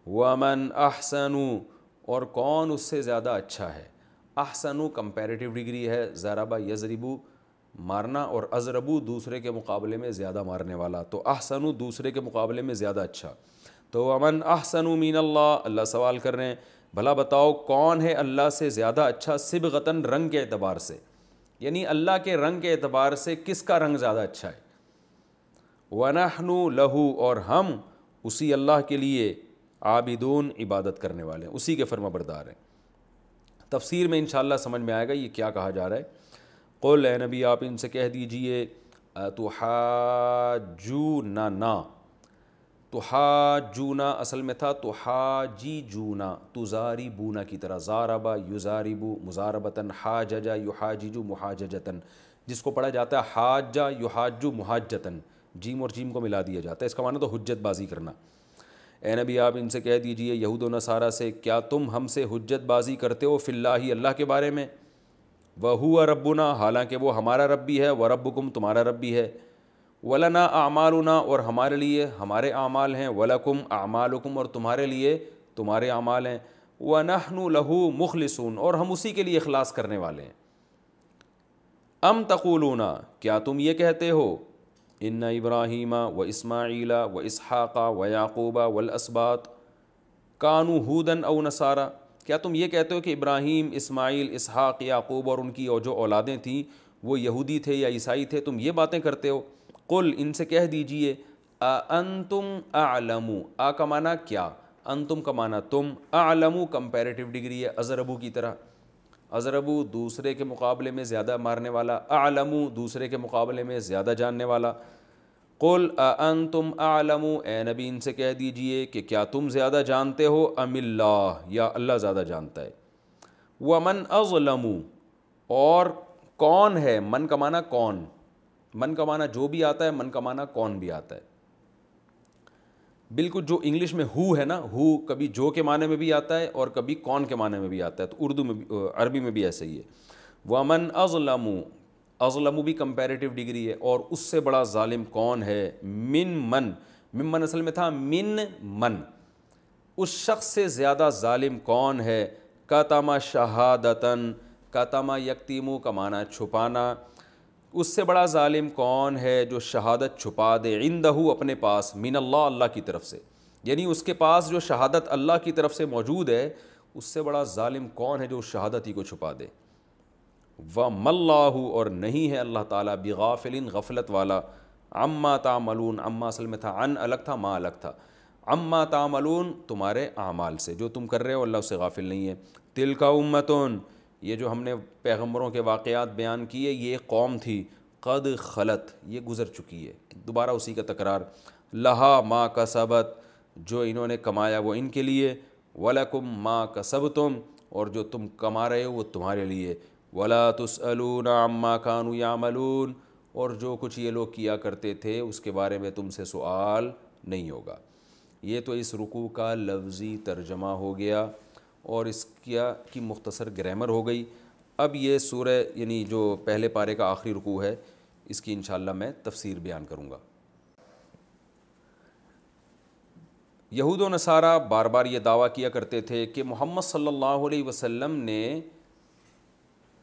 [SPEAKER 1] وَمَنْ أَحْسَنُ, اور کون اس سے زیادہ اچھا ہے. احسنو کمپیریٹیو ڈگری ہے, ضربہ یضربو مارنا, اور اضربو دوسرے کے مقابلے میں زیادہ مارنے والا, تو احسنو دوسرے کے مقابلے میں زیادہ اچھا. تو ومن احسن من اللہ, اللہ سوال کر رہے ہیں, بھلا بتاؤ کون ہے اللہ سے زیادہ اچھا صبغتاً رنگ کے اعتبار سے، یعنی اللہ کے رنگ کے اعتبار سے کس کا رنگ زیادہ اچھا ہے. وَنَحْنُ لَهُ، اور ہم اسی اللہ کے لیے عابدون، عبادت کرنے والے ہیں، اسی کے فرما بردار ہیں. تفسیر میں انشاءاللہ سمجھ میں آئے گا یہ کیا کہا جا رہا ہے. قل، اے نبی آپ ان سے کہہ دیجئے، تحاجوننا، تحاجونا اصل میں تھا تحاجیجونا، تزاربونا کی طرح، زاربا یزاربو مزاربتاً، حاججا یحاججو محاججتاً، جس کو پڑھا جاتا ہے حاجہ یحاجو محاجتاً، جیم اور جیم کو ملا دیا جاتا ہے، اس کا معنی تو حجت بازی کرنا. اے نبی آپ ان سے کہہ دیجئے یہود و نصارہ سے، کیا تم ہم سے حجت بازی کرتے ہو فی اللہ، اللہ کے بارے میں، وَهُوَ رَبُّنَا، حالانکہ وہ ہمارا رب بھی ہے، وَرَبُّكُمْ، تمہارا رب بھی ہے، وَلَنَا أَعْمَالُنَا، اور ہمارے لیے ہمارے اعمال ہیں، وَلَكُمْ أَعْمَالُكُمْ، اور تمہارے لیے تمہارے اعمال ہیں، وَنَحْنُ لَهُ مُخْلِصُونَ، اور ہم اسی کے لیے اخلاص کرنے والے ہیں. ام تقولون، کیا تم یہ کہتے ہو، ان ابراہیم و اسماعیل و اسحاق و یعقوب والاسباط کانوا ہودن او نصارا، کیا تم یہ کہتے ہو کہ ابراہیم، اسماعیل، اسحاق، یعقوب اور ان کی جو اولادیں تھیں وہ یہودی تھے یا عیسائی تھے، تم یہ باتیں کرتے ہو. قل، ان سے کہہ دیجئے، انتم اعلم، آ کا معنی کیا، انتم کا معنی تم، اعلم کمپیریٹیو ڈگری ہے، ازربو کی طرح، ازربو دوسرے کے مقابلے میں زیادہ مارنے والا، اعلم دوسرے کے مقابلے میں زیادہ جاننے والا. قل انتم اعلم، اے نبی ان سے کہہ دیجئے کہ کیا تم زیادہ جانتے ہو، ام اللہ، یا اللہ زیادہ جانتا ہے. ومن اظلم، اور کون ہے، من کا معنی کون، من کا معنی جو بھی آتا ہے، من کا معنی کون بھی آتا ہے. بالکل جو انگلش میں ہو ہے نا، ہو کبھی جو کے معنی میں بھی آتا ہے اور کبھی کون کے معنی میں بھی آتا ہے، تو اردو میں بھی، عربی میں بھی ایسا ہی ہے. ومن اظلم، اظلم بھی کمپیریٹیو ڈگری ہے، اور اس سے بڑا ظالم کون ہے، من اصل میں تھا من، اس شخص سے زیادہ ظالم کون ہے. کتم شہادتن، کتم یکتیمو کا معنی چھپانا، اس سے بڑا ظالم کون ہے جو شہادت چھپا دے، عندہ اپنے پاس، من اللہ، اللہ کی طرف سے، یعنی اس کے پاس جو شہادت اللہ کی طرف سے موجود ہے، اس سے بڑا ظالم کون ہے جو اس شہادت ہی کو چھپا دے. وَمَا اللَّهُ، اور نہیں ہے اللہ تعالیٰ، بغافل، غفلت والا، عما تعملون، عما اصل میں تھا عن الگ تھا، ما الگ تھا، عما تعملون تمہارے اعمال سے، جو تم کر رہے ہو اللہ اس سے غافل نہیں ہے. تلک امتون، یہ جو ہم نے پیغمبروں کے واقعات بیان کیے، یہ ایک قوم تھی، قد خلت، یہ گزر چکی ہے، دوبارہ اسی کا تکرار، لہا ما کسبت، جو انہوں نے کمایا وہ ان کے لیے، ولکم ما کسبتم، اور جو تم کما رہے ہو وہ تمہارے لیے، ولا تسألون عما كانوا يعملون، اور جو کچھ یہ لوگ کیا کرتے تھے اس کے بارے میں تم سے سوال نہیں ہوگا. یہ تو اس رکوع کا لفظی ترجمہ ہو گیا اور اس کی مختصر گرامر ہو گئی. اب یہ سورہ یعنی جو پہلے پارے کا آخری رکوع ہے، اس کی انشاءاللہ میں تفسیر بیان کروں گا. یہود و نصارہ بار بار یہ دعویٰ کیا کرتے تھے کہ محمد صلی اللہ علیہ وسلم نے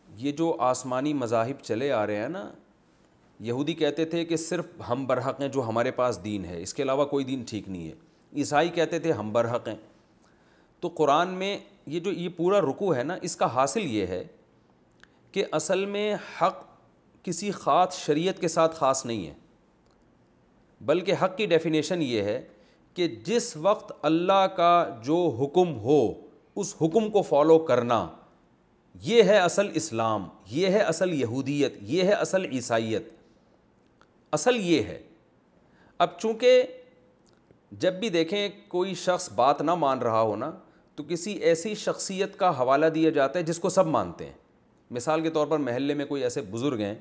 [SPEAKER 1] یہ جو آسمانی مذاہب چلے آ رہے ہیں نا، یہودی کہتے تھے کہ صرف ہم برحق ہیں جو ہمارے پاس دین ہے، اس کے علاوہ کوئی دین ٹھیک نہیں ہے. عیسائی کہتے تھے ہم برحق ہیں. تو قرآن میں یہ پورا رکوع ہے نا، اس کا حاصل یہ ہے کہ اصل میں حق کسی خاص شریعت کے ساتھ خاص نہیں ہے، بلکہ حق کی ڈیفینیشن یہ ہے کہ جس وقت اللہ کا جو حکم ہو اس حکم کو فالو کرنا، یہ ہے اصل اسلام، یہ ہے اصل یہودیت، یہ ہے اصل عیسائیت، اصل یہ ہے. اب چونکہ جب بھی دیکھیں کوئی شخص بات نہ مان رہا ہو نا، تو کسی ایسی شخصیت کا حوالہ دیا جاتا ہے جس کو سب مانتے ہیں. مثال کے طور پر محلے میں کوئی ایسے بزرگ ہیں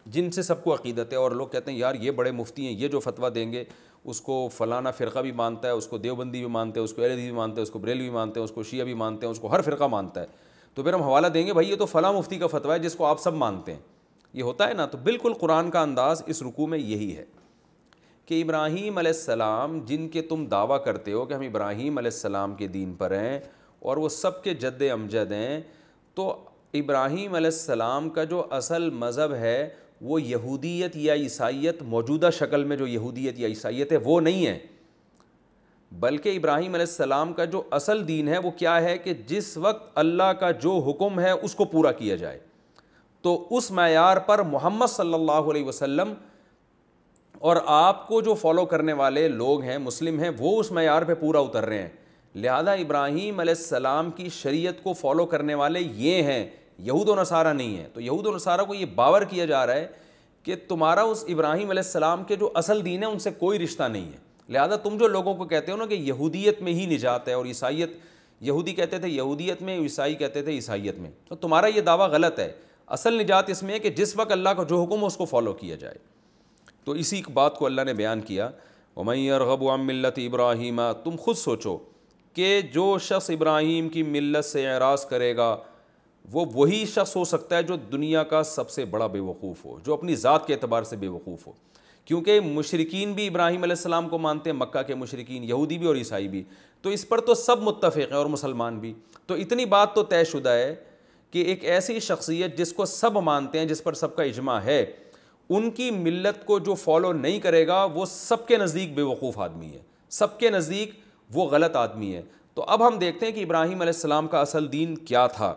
[SPEAKER 1] جن سے سب کو عقیدت ہے، اور لوگ کہتے ہیں یار یہ بڑے مفتی ہیں، یہ جو فتویٰ دیں گے اس کو فلانا فرقہ بھی مانتا ہے، اس کو دیوبندی بھی مانتے ہیں، اس کو اہل حدیث بھی مانتے ہیں، اس کو بریلوی بھی مانتے ہیں، اس کو شیعہ بھی مانتے ہیں، اس کو ہر فرقہ مانتا ہے، تو پھر ہم حوالہ دیں گے بھائی یہ تو فلاں مفتی کا فتویٰ ہے جس کو آپ سب مانتے ہیں. یہ ہوتا ہے نا. تو بالکل قرآن کا انداز اس رکوع میں یہی ہے کہ ابراہیم علیہ السلام جن کے تم دعویٰ کرتے ہو کہ ہم ابراہیم علیہ السلام کے دین پر ہیں اور وہ سب کے جد امجد ہیں، تو ابراہیم علیہ السلام کا جو اصل مذہب ہے وہ یہودیت یا عیسائیت، موجودہ شکل میں جو یہودیت یا عیسائیت ہے وہ نہیں ہے، بلکہ ابراہیم علیہ السلام کا جو اصل دین ہے وہ کیا ہے کہ جس وقت اللہ کا جو حکم ہے اس کو پورا کیا جائے. تو اس معیار پر محمد صلی اللہ علیہ وسلم اور آپ کو جو فالو کرنے والے لوگ ہیں مسلم ہیں وہ اس معیار پہ پورا اتر رہے ہیں. لہذا ابراہیم علیہ السلام کی شریعت کو فالو کرنے والے یہ ہیں, یہود و نصارہ نہیں ہیں. تو یہود و نصارہ کو یہ باور کیا جا رہا ہے کہ تمہارا اس ابراہیم علیہ السلام کے جو اصل دین ہے ان سے کوئی رشتہ نہیں ہے. لہذا تم جو لوگوں کو کہتے ہو نا کہ یہودیت میں ہی نجات ہے اور عیسائیت, یہودی کہتے تھے یہودیت میں, عیسائی کہتے تھے عیسائیت میں, تو تمہارا یہ دعویٰ غلط ہے. اصل نجات اس میں ہے کہ جس وقت اللہ کا جو حکم ہے اس کو فالو کیا جائے. تو اسی بات کو اللہ نے بیان کیا, وَمَن يَرْغَبُ عَن مِّلَّةِ إِبْرَاهِيمَ. تم خود سوچو کہ جو شخص ابراہیم کی ملت سے اعراض کرے گا وہ وہی شخص ہو سکتا ہے جو دنیا کا سب سے بڑا بے وقوف ہو, جو اپنی ذات کے اعتبار سے بے وقوف ہو. کیونکہ مشرکین بھی ابراہیم علیہ السلام کو مانتے ہیں, مکہ کے مشرکین, یہودی بھی اور عیسائی بھی, تو اس پر تو سب متفق ہیں اور مسلمان بھی. تو اتنی بات تو طے شدہ ہے کہ ایک ایسی شخصیت جس کو سب مانتے ہیں, جس پر سب کا اجماع ہے, ان کی ملت کو جو فالو نہیں کرے گا وہ سب کے نزدیک بے وقوف آدمی ہے, سب کے نزدیک وہ غلط آدمی ہے. تو اب ہم دیکھتے ہیں کہ ابراہیم علیہ السلام کا اصل دین کیا تھا.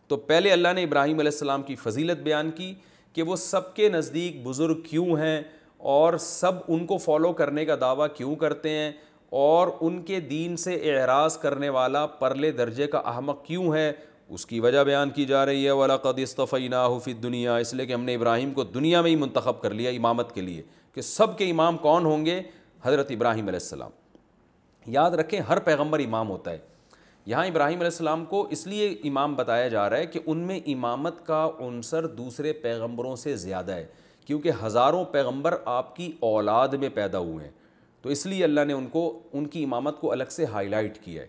[SPEAKER 1] تو پہلے اللہ نے ابراہیم علیہ السلام کی فضیلت بیان کی کہ وہ سب کے نزدیک بزرگ کیوں ہیں اور سب ان کو فالو کرنے کا دعویٰ کیوں کرتے ہیں, اور ان کے دین سے اعراض کرنے والا پرلے درجے کا احمق کیوں ہے, اس کی وجہ بیان کی جا رہی ہے. وَلَقَدِ اصْطَفَيْنَاهُ فِي الدُّنْيَا, اس لیے کہ ہم نے ابراہیم کو دنیا میں ہی منتخب کر لیا امامت کے لیے, کہ سب کے امام کون ہوں گے, حضرت ابراہیم علیہ السلام. یاد رکھیں ہر پیغمبر امام ہوتا ہے. یہاں ابراہیم علیہ السلام کو اس لیے امام بتایا جا رہا ہے کہ ان میں امامت کا عنصر دوسرے پیغمبروں سے زیادہ ہے, کیونکہ ہزاروں پیغمبر آپ کی اولاد میں پیدا ہوئے ہیں. تو اس لیے اللہ نے ان کی امامت کو الگ سے ہائی لائٹ کیا ہے.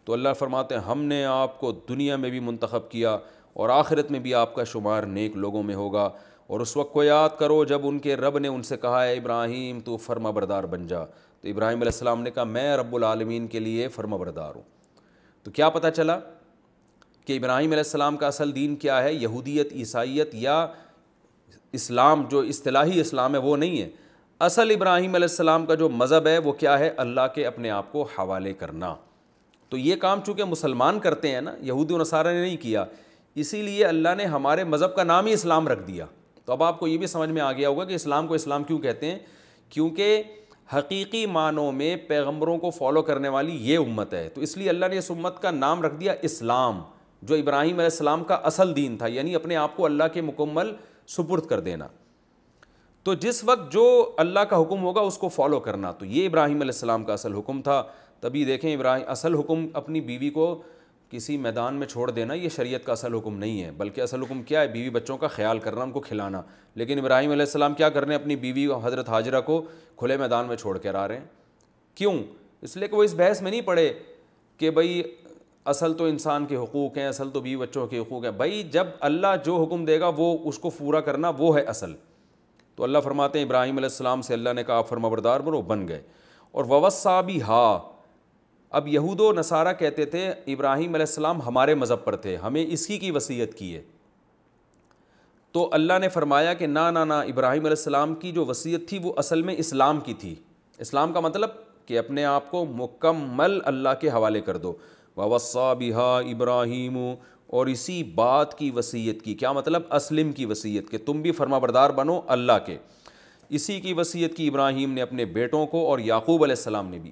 [SPEAKER 1] تو اللہ فرماتے ہیں ہم نے آپ کو دنیا میں بھی منتخب کیا اور آخرت میں بھی آپ کا شمار نیک لوگوں میں ہوگا. اور اس وقت کو یاد کرو جب ان کے رب نے ان سے کہا ہے ابراہیم تو فرما بردار بن جا. تو ابراہیم علیہ السلام نے کہا میں رب العالمین کے لیے فرما بردار ہوں. تو کیا پتہ چلا کہ ابراہیم علیہ السلام کا اصل دین کیا ہے, یہودیت, عیسائیت یا اسلام جو اصطلاحی اسلام ہے وہ نہیں ہے. اصل ابراہیم علیہ السلام کا جو مذہب ہے وہ کیا ہے, اللہ کے اپنے آپ کو حوالے کرنا. تو یہ کام چونکہ مسلمان کرتے ہیں نا, یہودی و نصارہ نے نہیں کیا, اسی لیے اللہ نے ہمارے مذہب کا نام ہی اسلام رکھ دیا. تو اب آپ کو یہ بھی سمجھ میں آ گیا ہوگا کہ اسلام کو اسلام کیوں کہتے ہیں, کیونکہ حقیقی معنوں میں پیغمبروں کو فالو کرنے والی یہ امت ہے. تو اس لیے اللہ نے اس امت کا نام رکھ دیا اسلام, جو ابراہیم علیہ السلام کا اصل دین تھا, یعنی اپنے آپ کو اللہ کے مکمل سپرد کر دینا. تو جس وقت جو اللہ کا حکم ہوگا اس کو فالو کرنا, تو یہ ابراہیم علیہ السلام کا اصل حکم تھا. تبھی دیکھیں ابراہیم اصل حکم اپنی بیوی کو کسی میدان میں چھوڑ دینا یہ شریعت کا اصل حکم نہیں ہے, بلکہ اصل حکم کیا ہے, بیوی بچوں کا خیال کرنا, ان کو کھلانا. لیکن ابراہیم علیہ السلام کیا کر رہے ہیں, اپنی بیوی حضرت ہاجرہ کو کھلے میدان میں چھوڑ کر آ رہے ہیں. کیوں؟ اس لیے کہ وہ اس بحث میں نہیں پڑے کہ بھئی اصل تو انسان کے حقوق ہیں, اصل تو بیوی بچوں کے حقوق ہیں. بھائی جب اللہ جو حکم دے گا وہ اس کو پورا کرنا وہ ہے اصل. تو اللہ فرماتے ہیں ابراہیم علیہ السلام سے اللہ نے کہا آپ فرما بردار بنو, بن گئے. اور ووصّا بہا, اب یہود و نصارہ کہتے تھے ابراہیم علیہ السلام ہمارے مذہب پر تھے, ہمیں اسی کی وصیت کی ہے. تو اللہ نے فرمایا کہ نہ نہ نہ, ابراہیم علیہ السلام کی جو وصیت تھی وہ اصل میں اسلام کی تھی. اسلام کا مطلب کہ اپنے آپ کو مکمل اللہ کے حوالے کر دو. ووصّا بہا ابراہیم, اور اسی بات کی وصیت کی. کیا مطلب؟ اسلم کی وصیت, کہ تم بھی فرما بردار بنو اللہ کے. اسی کی وصیت کی ابراہیم نے اپنے بیٹوں کو, اور یعقوب علیہ السلام نے بھی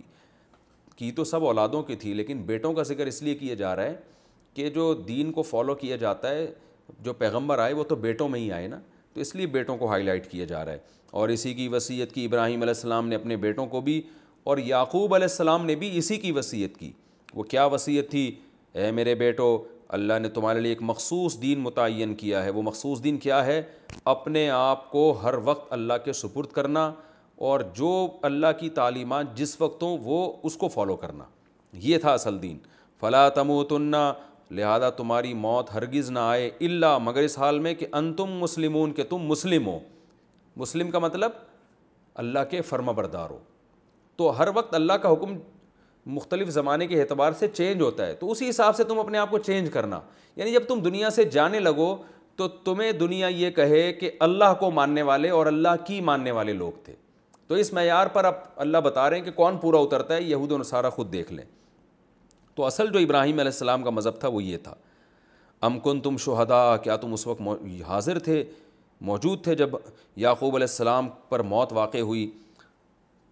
[SPEAKER 1] کی. تو سب اولادوں کی تھی, لیکن بیٹوں کا ذکر اس لیے کیا جا رہا ہے کہ جو دین کو فالو کیا جاتا ہے, جو پیغمبر آئے وہ تو بیٹوں میں ہی آئے نا, تو اس لیے بیٹوں کو ہائی لائٹ کیا جا رہا ہے. اور اسی کی وصیت کی ابراہیم علیہ السلام نے اپنے بیٹوں کو بھی, اور یعقوب علیہ السلام نے بھی اسی کی وصیت کی. وہ کیا وصیت تھی؟ اے میرے بیٹو, اللہ نے تمہارے لیے ایک مخصوص دین متعین کیا ہے. وہ مخصوص دین کیا ہے؟ اپنے آپ کو ہر وقت اللہ کے سپرد کرنا, اور جو اللہ کی تعلیمات جس وقت ہوں وہ اس کو فالو کرنا. یہ تھا اصل دین. فلا تموتن, لہذا تمہاری موت ہرگز نہ آئے, الا, مگر اس حال میں کہ انتم مسلمون, کہ تم مسلم ہو. مسلم کا مطلب اللہ کے فرما بردار ہو. تو ہر وقت اللہ کا حکم مختلف زمانے کے اعتبار سے چینج ہوتا ہے, تو اسی حساب سے تم اپنے آپ کو چینج کرنا. یعنی جب تم دنیا سے جانے لگو تو تمہیں دنیا یہ کہے کہ اللہ کو ماننے والے اور اللہ کی ماننے والے لوگ تھے, تو اس معیار پر اب اللہ بتا رہے ہیں کہ کون پورا اترتا ہے، یہود و نصارہ خود دیکھ لیں۔ تو اصل جو ابراہیم علیہ السلام کا مذہب تھا وہ یہ تھا، ام کنتم شہداء، کیا تم اس وقت حاضر تھے، موجود تھے جب یعقوب علیہ السلام پر موت واقع ہوئی،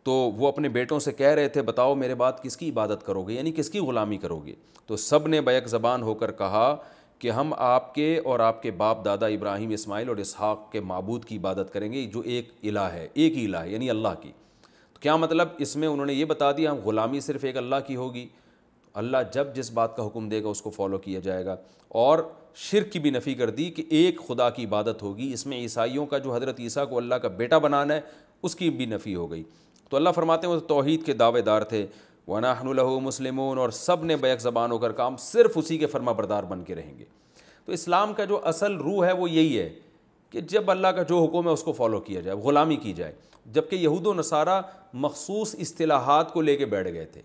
[SPEAKER 1] تو وہ اپنے بیٹوں سے کہہ رہے تھے بتاؤ میرے بعد کس کی عبادت کرو گے، یعنی کس کی غلامی کرو گے؟ تو سب نے بیک زبان ہو کر کہا کہ ہم آپ کے اور آپ کے باپ دادا ابراہیم، اسماعیل اور اسحاق کے معبود کی عبادت کریں گے جو ایک الہ ہے، ایک ہی الہ ہے یعنی اللہ کی۔ تو کیا مطلب اس میں انہوں نے یہ بتا دیا ہم غلامی صرف ایک اللہ کی ہوگی، اللہ جب جس بات کا حکم دے گا اس کو فالو کیا جائے گا، اور شرک کی بھی نفی کر دی کہ ایک خدا کی عبادت ہوگی۔ اس میں عیسائیوں کا جو حضرت عیسیٰ کو اللہ کا بیٹا بنانا ہے اس کی بھی نفی ہو گئی۔ تو اللہ فرماتے ہیں وہ توحید کے دعوے دار تھے، وَنَحْنُ لَهُ مُسْلِمُونَ، اور سب نے بیک زبان ہو کر کام صرف اسی کے فرما بردار بن کے رہیں گے۔ تو اسلام کا جو اصل روح ہے وہ یہی ہے کہ جب اللہ کا جو حکم ہے اس کو فالو کیا جائے، غلامی کی جائے۔ جبکہ یہود و نصارہ مخصوص اصطلاحات کو لے کے بیٹھ گئے تھے۔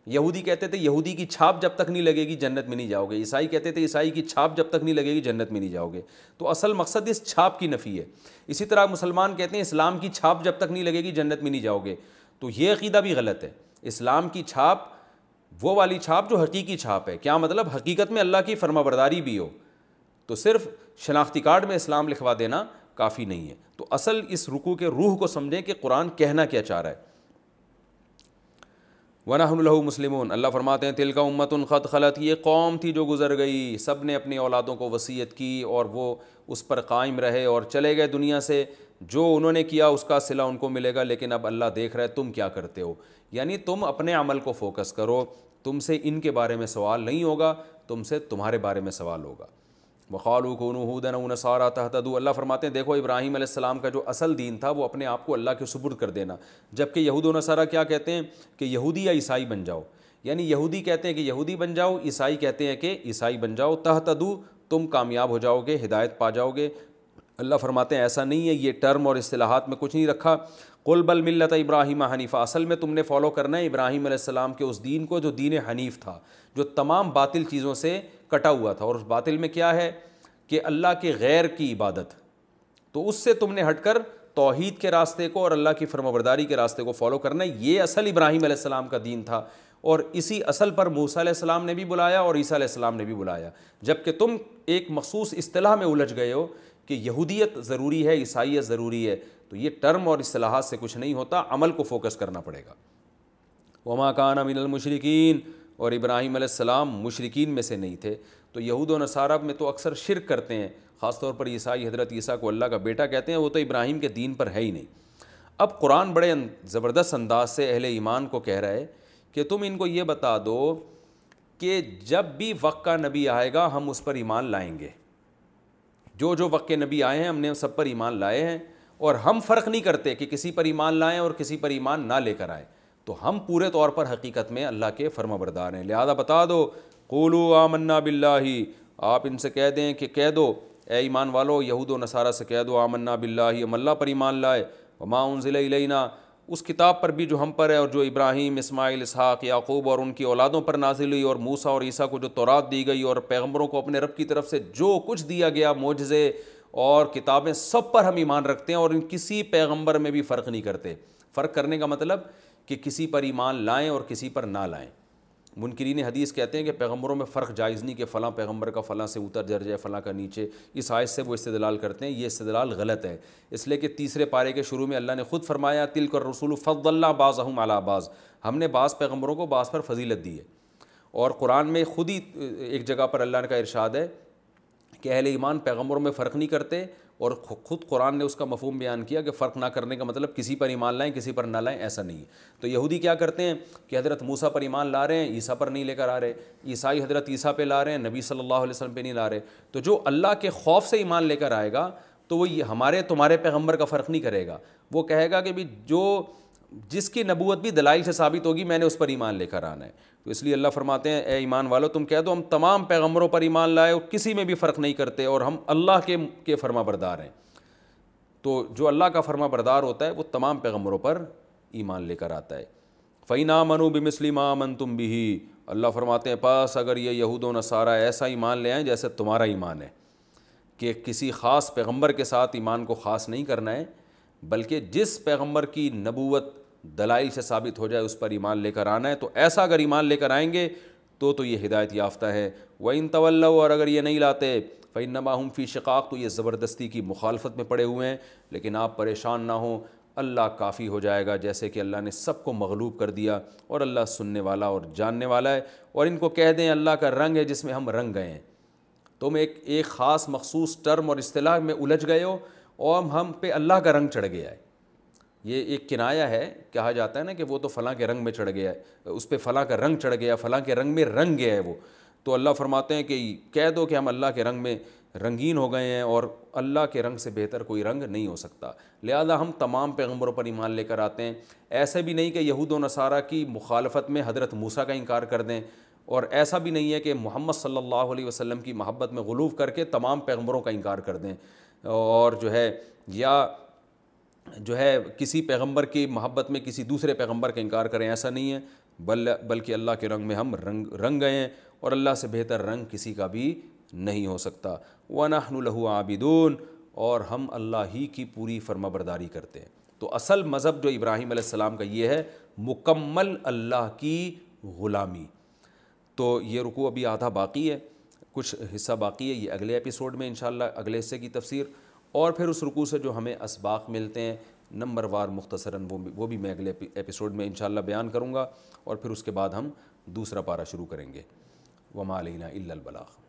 [SPEAKER 1] یہودی کہتے تھے یہودی کی چھاپ جب تک نہیں لگے گی جنت میں نہیں جاؤ گے، عیسائی کہتے تھے عیسائی کی چھاپ جب تک نہیں لگے گی جنت میں نہیں جاؤ گے۔ تو اصل مقصد اس چھاپ کی نفی ہے۔ اسی طرح مسلمان کہتے ہیں اسلام کی چھاپ جب تک نہیں لگے گی جنت میں نہیں جاؤ گے، تو یہ عقیدہ بھی غلط ہے۔ اسلام کی چھاپ وہ والی چھاپ جو حقیقی چھاپ ہے، کیا مطلب حقیقت میں اللہ کی فرما برداری بھی ہو، تو صرف شناختی کارڈ میں اسلام لکھوا دینا کافی نہیں ہے۔ تو اصل اس رکوع کے روح کو سمجھیں کہ قرآن کہنا کیا چاہ رہا ہے۔ وَنَحْنُ لَهُ مُسْلِمُونَ، اللہ فرماتے ہیں تِلْكَ أُمَّةٌ قَدْ خَلَتْ، یہ قوم تھی جو گزر گئی، سب نے اپنی اولادوں کو وصیت کی اور وہ اس پر قائم رہے اور چلے گئے دنیا سے، جو انہوں نے کیا اس کا صلہ ان کو ملے گا، لیکن اب اللہ دیکھ رہا ہے تم کیا کرتے ہو، یعنی تم اپنے عمل کو فوکس کرو، تم سے ان کے بارے میں سوال نہیں ہوگا، تم سے تمہارے بارے میں سوال ہوگا۔ وَقَالُوا كُونُوا هُودًا أَوْ نَصَارَىٰ تَهْتَدُوا، اللہ فرماتے ہیں دیکھو ابراہیم علیہ السلام کا جو اصل دین تھا وہ اپنے آپ کو اللہ کے سپرد کر دینا، جبکہ یہود و نصارہ کیا کہتے ہیں کہ یہودی یا عیسائی بن جاؤ، یعنی یہودی کہتے ہیں کہ یہودی بن جاؤ، عیسائی کہتے ہیں کہ عیسائی بن جاؤ، تہتدوا، تم کامیاب ہو جاؤ گے، ہدایت پا جاؤ گے۔ اللہ فرماتے ہیں ایسا نہیں ہے، یہ ٹرم اور اصطلاحات میں کچھ نہیں رکھا۔ قل بل ملت ابراہیم حنیفہ، اصل میں تم نے فالو کرنا ہے ابراہیم علیہ السلام کے اس دین کو جو دین حنیف تھا، جو تمام باطل چیزوں سے کٹا ہوا تھا، اور اس باطل میں کیا ہے کہ اللہ کے غیر کی عبادت، تو اس سے تم نے ہٹ کر توحید کے راستے کو اور اللہ کی فرمانبرداری کے راستے کو فالو کرنا ہے۔ یہ اصل ابراہیم علیہ السلام کا دین تھا، اور اسی اصل پر موسیٰ علیہ السلام نے بھی بلایا اور عیسیٰ علیہ السلام نے بھی بلایا، جبکہ تم ایک مخصوص اصطلاح میں الجھ گئے ہو کہ یہودیت ضروری ہے، عیسائیت ضروری ہے، تو یہ ٹرم اور اصطلاحات سے کچھ نہیں ہوتا، عمل کو فوکس کرنا پڑے گا۔ وما کان من المشرکین، اور ابراہیم علیہ السلام مشرکین میں سے نہیں تھے۔ تو یہود و نصارہ میں تو اکثر شرک کرتے ہیں، خاص طور پر عیسائی حضرت عیسیٰ کو اللہ کا بیٹا کہتے ہیں، وہ تو ابراہیم کے دین پر ہے ہی نہیں۔ اب قرآن بڑے زبردست انداز سے اہل ایمان کو کہہ رہا ہے کہ تم ان کو یہ بتا دو کہ جب بھی وقت کا نبی آئے گا ہم اس پر ایمان لائیں گے، جو جو وقت کے نبی آئے ہیں ہم نے سب پر ایمان لائے ہیں، اور ہم فرق نہیں کرتے کہ کسی پر ایمان لائیں اور کسی پر ایمان نہ لے کر آئیں، تو ہم پورے طور پر حقیقت میں اللہ کے فرما بردار ہیں۔ لہذا بتا دو قولوا آمنا باللہ، آپ ان سے کہہ دیں کہ کہہ دو اے ایمان والو، یہود و نصارہ سے کہہ دو آمنا باللہ، ہم اللہ پر ایمان لائے، وما انزل الینا، اس کتاب پر بھی جو ہم پر ہے اور جو ابراہیم، اسماعیل، اسحاق، یعقوب اور ان کی اولادوں پر نازل ہوئی، اور موسیٰ اور عیسیٰ کو جو تورات دی گئی، اور پیغمبروں کو اپنے رب کی طرف سے جو کچھ دیا گیا، معجزے اور کتابیں، سب پر ہم ایمان رکھتے ہیں، اور ان کسی پیغمبر میں بھی فرق نہیں کرتے۔ فرق کرنے کا مطلب کہ کسی پر ایمان لائیں اور کسی پر نہ لائیں۔ منکرین حدیث کہتے ہیں کہ پیغمبروں میں فرق جائز نہیں کہ فلاں پیغمبر کا فلاں سے اوپر درجہ ہے، فلاں کا نیچے، اس آیت سے وہ استدلال کرتے ہیں، یہ استدلال غلط ہے، اس لیے کہ تیسرے پارے کے شروع میں اللہ نے خود فرمایا تلک الرسول فضلنا بعضهم علی بعض، ہم نے بعض پیغمبروں کو بعض پر فضیلت دی ہے۔ اور قرآن میں خود ہی ایک جگہ پر اللہ کا ارشاد ہے کہ اہل ایمان پیغمبروں میں فرق نہیں کرتے، اور خود قرآن نے اس کا مفہوم بیان کیا کہ فرق نہ کرنے کا مطلب کسی پر ایمان لائیں کسی پر نہ لائیں، ایسا نہیں ہے۔ تو یہودی کیا کرتے ہیں کہ حضرت موسیٰ پر ایمان لا رہے ہیں، عیسیٰ پر نہیں لے کر آ رہے، عیسائی حضرت عیسیٰ پہ لا رہے ہیں، نبی صلی اللہ علیہ وسلم پہ نہیں لا رہے۔ تو جو اللہ کے خوف سے ایمان لے کر آئے گا تو وہ ہمارے تمہارے پیغمبر کا فرق نہیں کرے گا، وہ کہے گا کہ بھی جس کی نبوت بھی دلائل سے ثابت ہوگی میں نے اس پر ایمان لے کر آنا ہے۔ تو اس لیے اللہ فرماتے ہیں اے ایمان والو تم کہہ دو ہم تمام پیغمبروں پر ایمان لائے اور کسی میں بھی فرق نہیں کرتے، اور ہم اللہ کے فرما بردار ہیں۔ تو جو اللہ کا فرما بردار ہوتا ہے وہ تمام پیغمبروں پر ایمان لے کر آتا ہے۔ فَإِنْ آمَنُوا بِمِثْلِ مَا آمَنْتُمْ بِهِ، اللہ فرماتے ہیں پاس اگر یہ یہود و نصارہ ایسا ایمان لے آئیں جیسے تمہارا ایمان ہے، کہ کسی خاص پیغمبر کے ساتھ ایمان کو خاص نہیں کرنا ہے، بلکہ جس پیغمبر کی نبوت دلائل سے ثابت ہو جائے اس پر ایمان لے کر آنا ہے. تو ایسا اگر ایمان لے کر آئیں گے تو یہ ہدایت یافتہ ہے. وَإِن تَوَلَّوْا، اور اگر یہ نہیں لاتے فَإِنَّمَا هُمْ فِي شِقَاقٍ، تو یہ زبردستی کی مخالفت میں پڑے ہوئے ہیں. لیکن آپ پریشان نہ ہوں، اللہ کافی ہو جائے گا، جیسے کہ اللہ نے سب کو مغلوب کر دیا، اور اللہ سننے والا اور جاننے والا ہے. اور ان کو کہہ دیں اللہ کا رنگ ہے جس میں ہم رنگ گئے ہیں. تم ایک خاص مخصوص ٹرم اور اصطلاح میں الجھ گئے ہو اور ہم پہ اللہ کا رنگ چڑھ گیا ہے. یہ ایک کنایہ ہے، کہا جاتا ہے نا کہ وہ تو فلاں کے رنگ میں چڑھ گیا ہے، اس پہ فلاں کا رنگ چڑھ گیا، فلاں کے رنگ میں رنگ گیا ہے وہ. تو اللہ فرماتے ہیں کہ کہہ دو کہ ہم اللہ کے رنگ میں رنگین ہو گئے ہیں، اور اللہ کے رنگ سے بہتر کوئی رنگ نہیں ہو سکتا. لہذا ہم تمام پیغمبروں پر ایمان لے کر آتے ہیں. ایسے بھی نہیں کہ یہود و نصارہ کی مخالفت میں حضرت موسیٰ کا انکار کر دیں، اور ایسا بھی نہیں ہے کہ محمد صلی اللہ علیہ وسلم کی محبت میں غلو کر کے تمام پیغمبروں کا انکار کر دیں، اور یا کسی پیغمبر کی محبت میں کسی دوسرے پیغمبر کا انکار کریں. ایسا نہیں ہے، بلکہ اللہ کے رنگ میں ہم رنگ گئے ہیں، اور اللہ سے بہتر رنگ کسی کا بھی نہیں ہو سکتا. وَنَحْنُ لَهُ عَابِدُونَ، اور ہم اللہ ہی کی پوری فرما برداری کرتے ہیں. تو اصل مذہب جو ابراہیم علیہ السلام کا یہ ہے، مکمل اللہ کی غلامی. تو یہ رکوع ابھی آدھا باقی ہے، کچھ حصہ باقی ہے، یہ اگلے ایپیسوڈ میں انشاءاللہ اگلے حصے کی تفسیر، اور پھر اس رکوع سے جو ہمیں اسباق ملتے ہیں نمبر وار مختصراً وہ بھی میں اگلے ایپیسوڈ میں انشاءاللہ بیان کروں گا، اور پھر اس کے بعد ہم دوسرا پارہ شروع کریں گے. وَمَا عَلَيْنَا إِلَّا الْبَلَاغُ.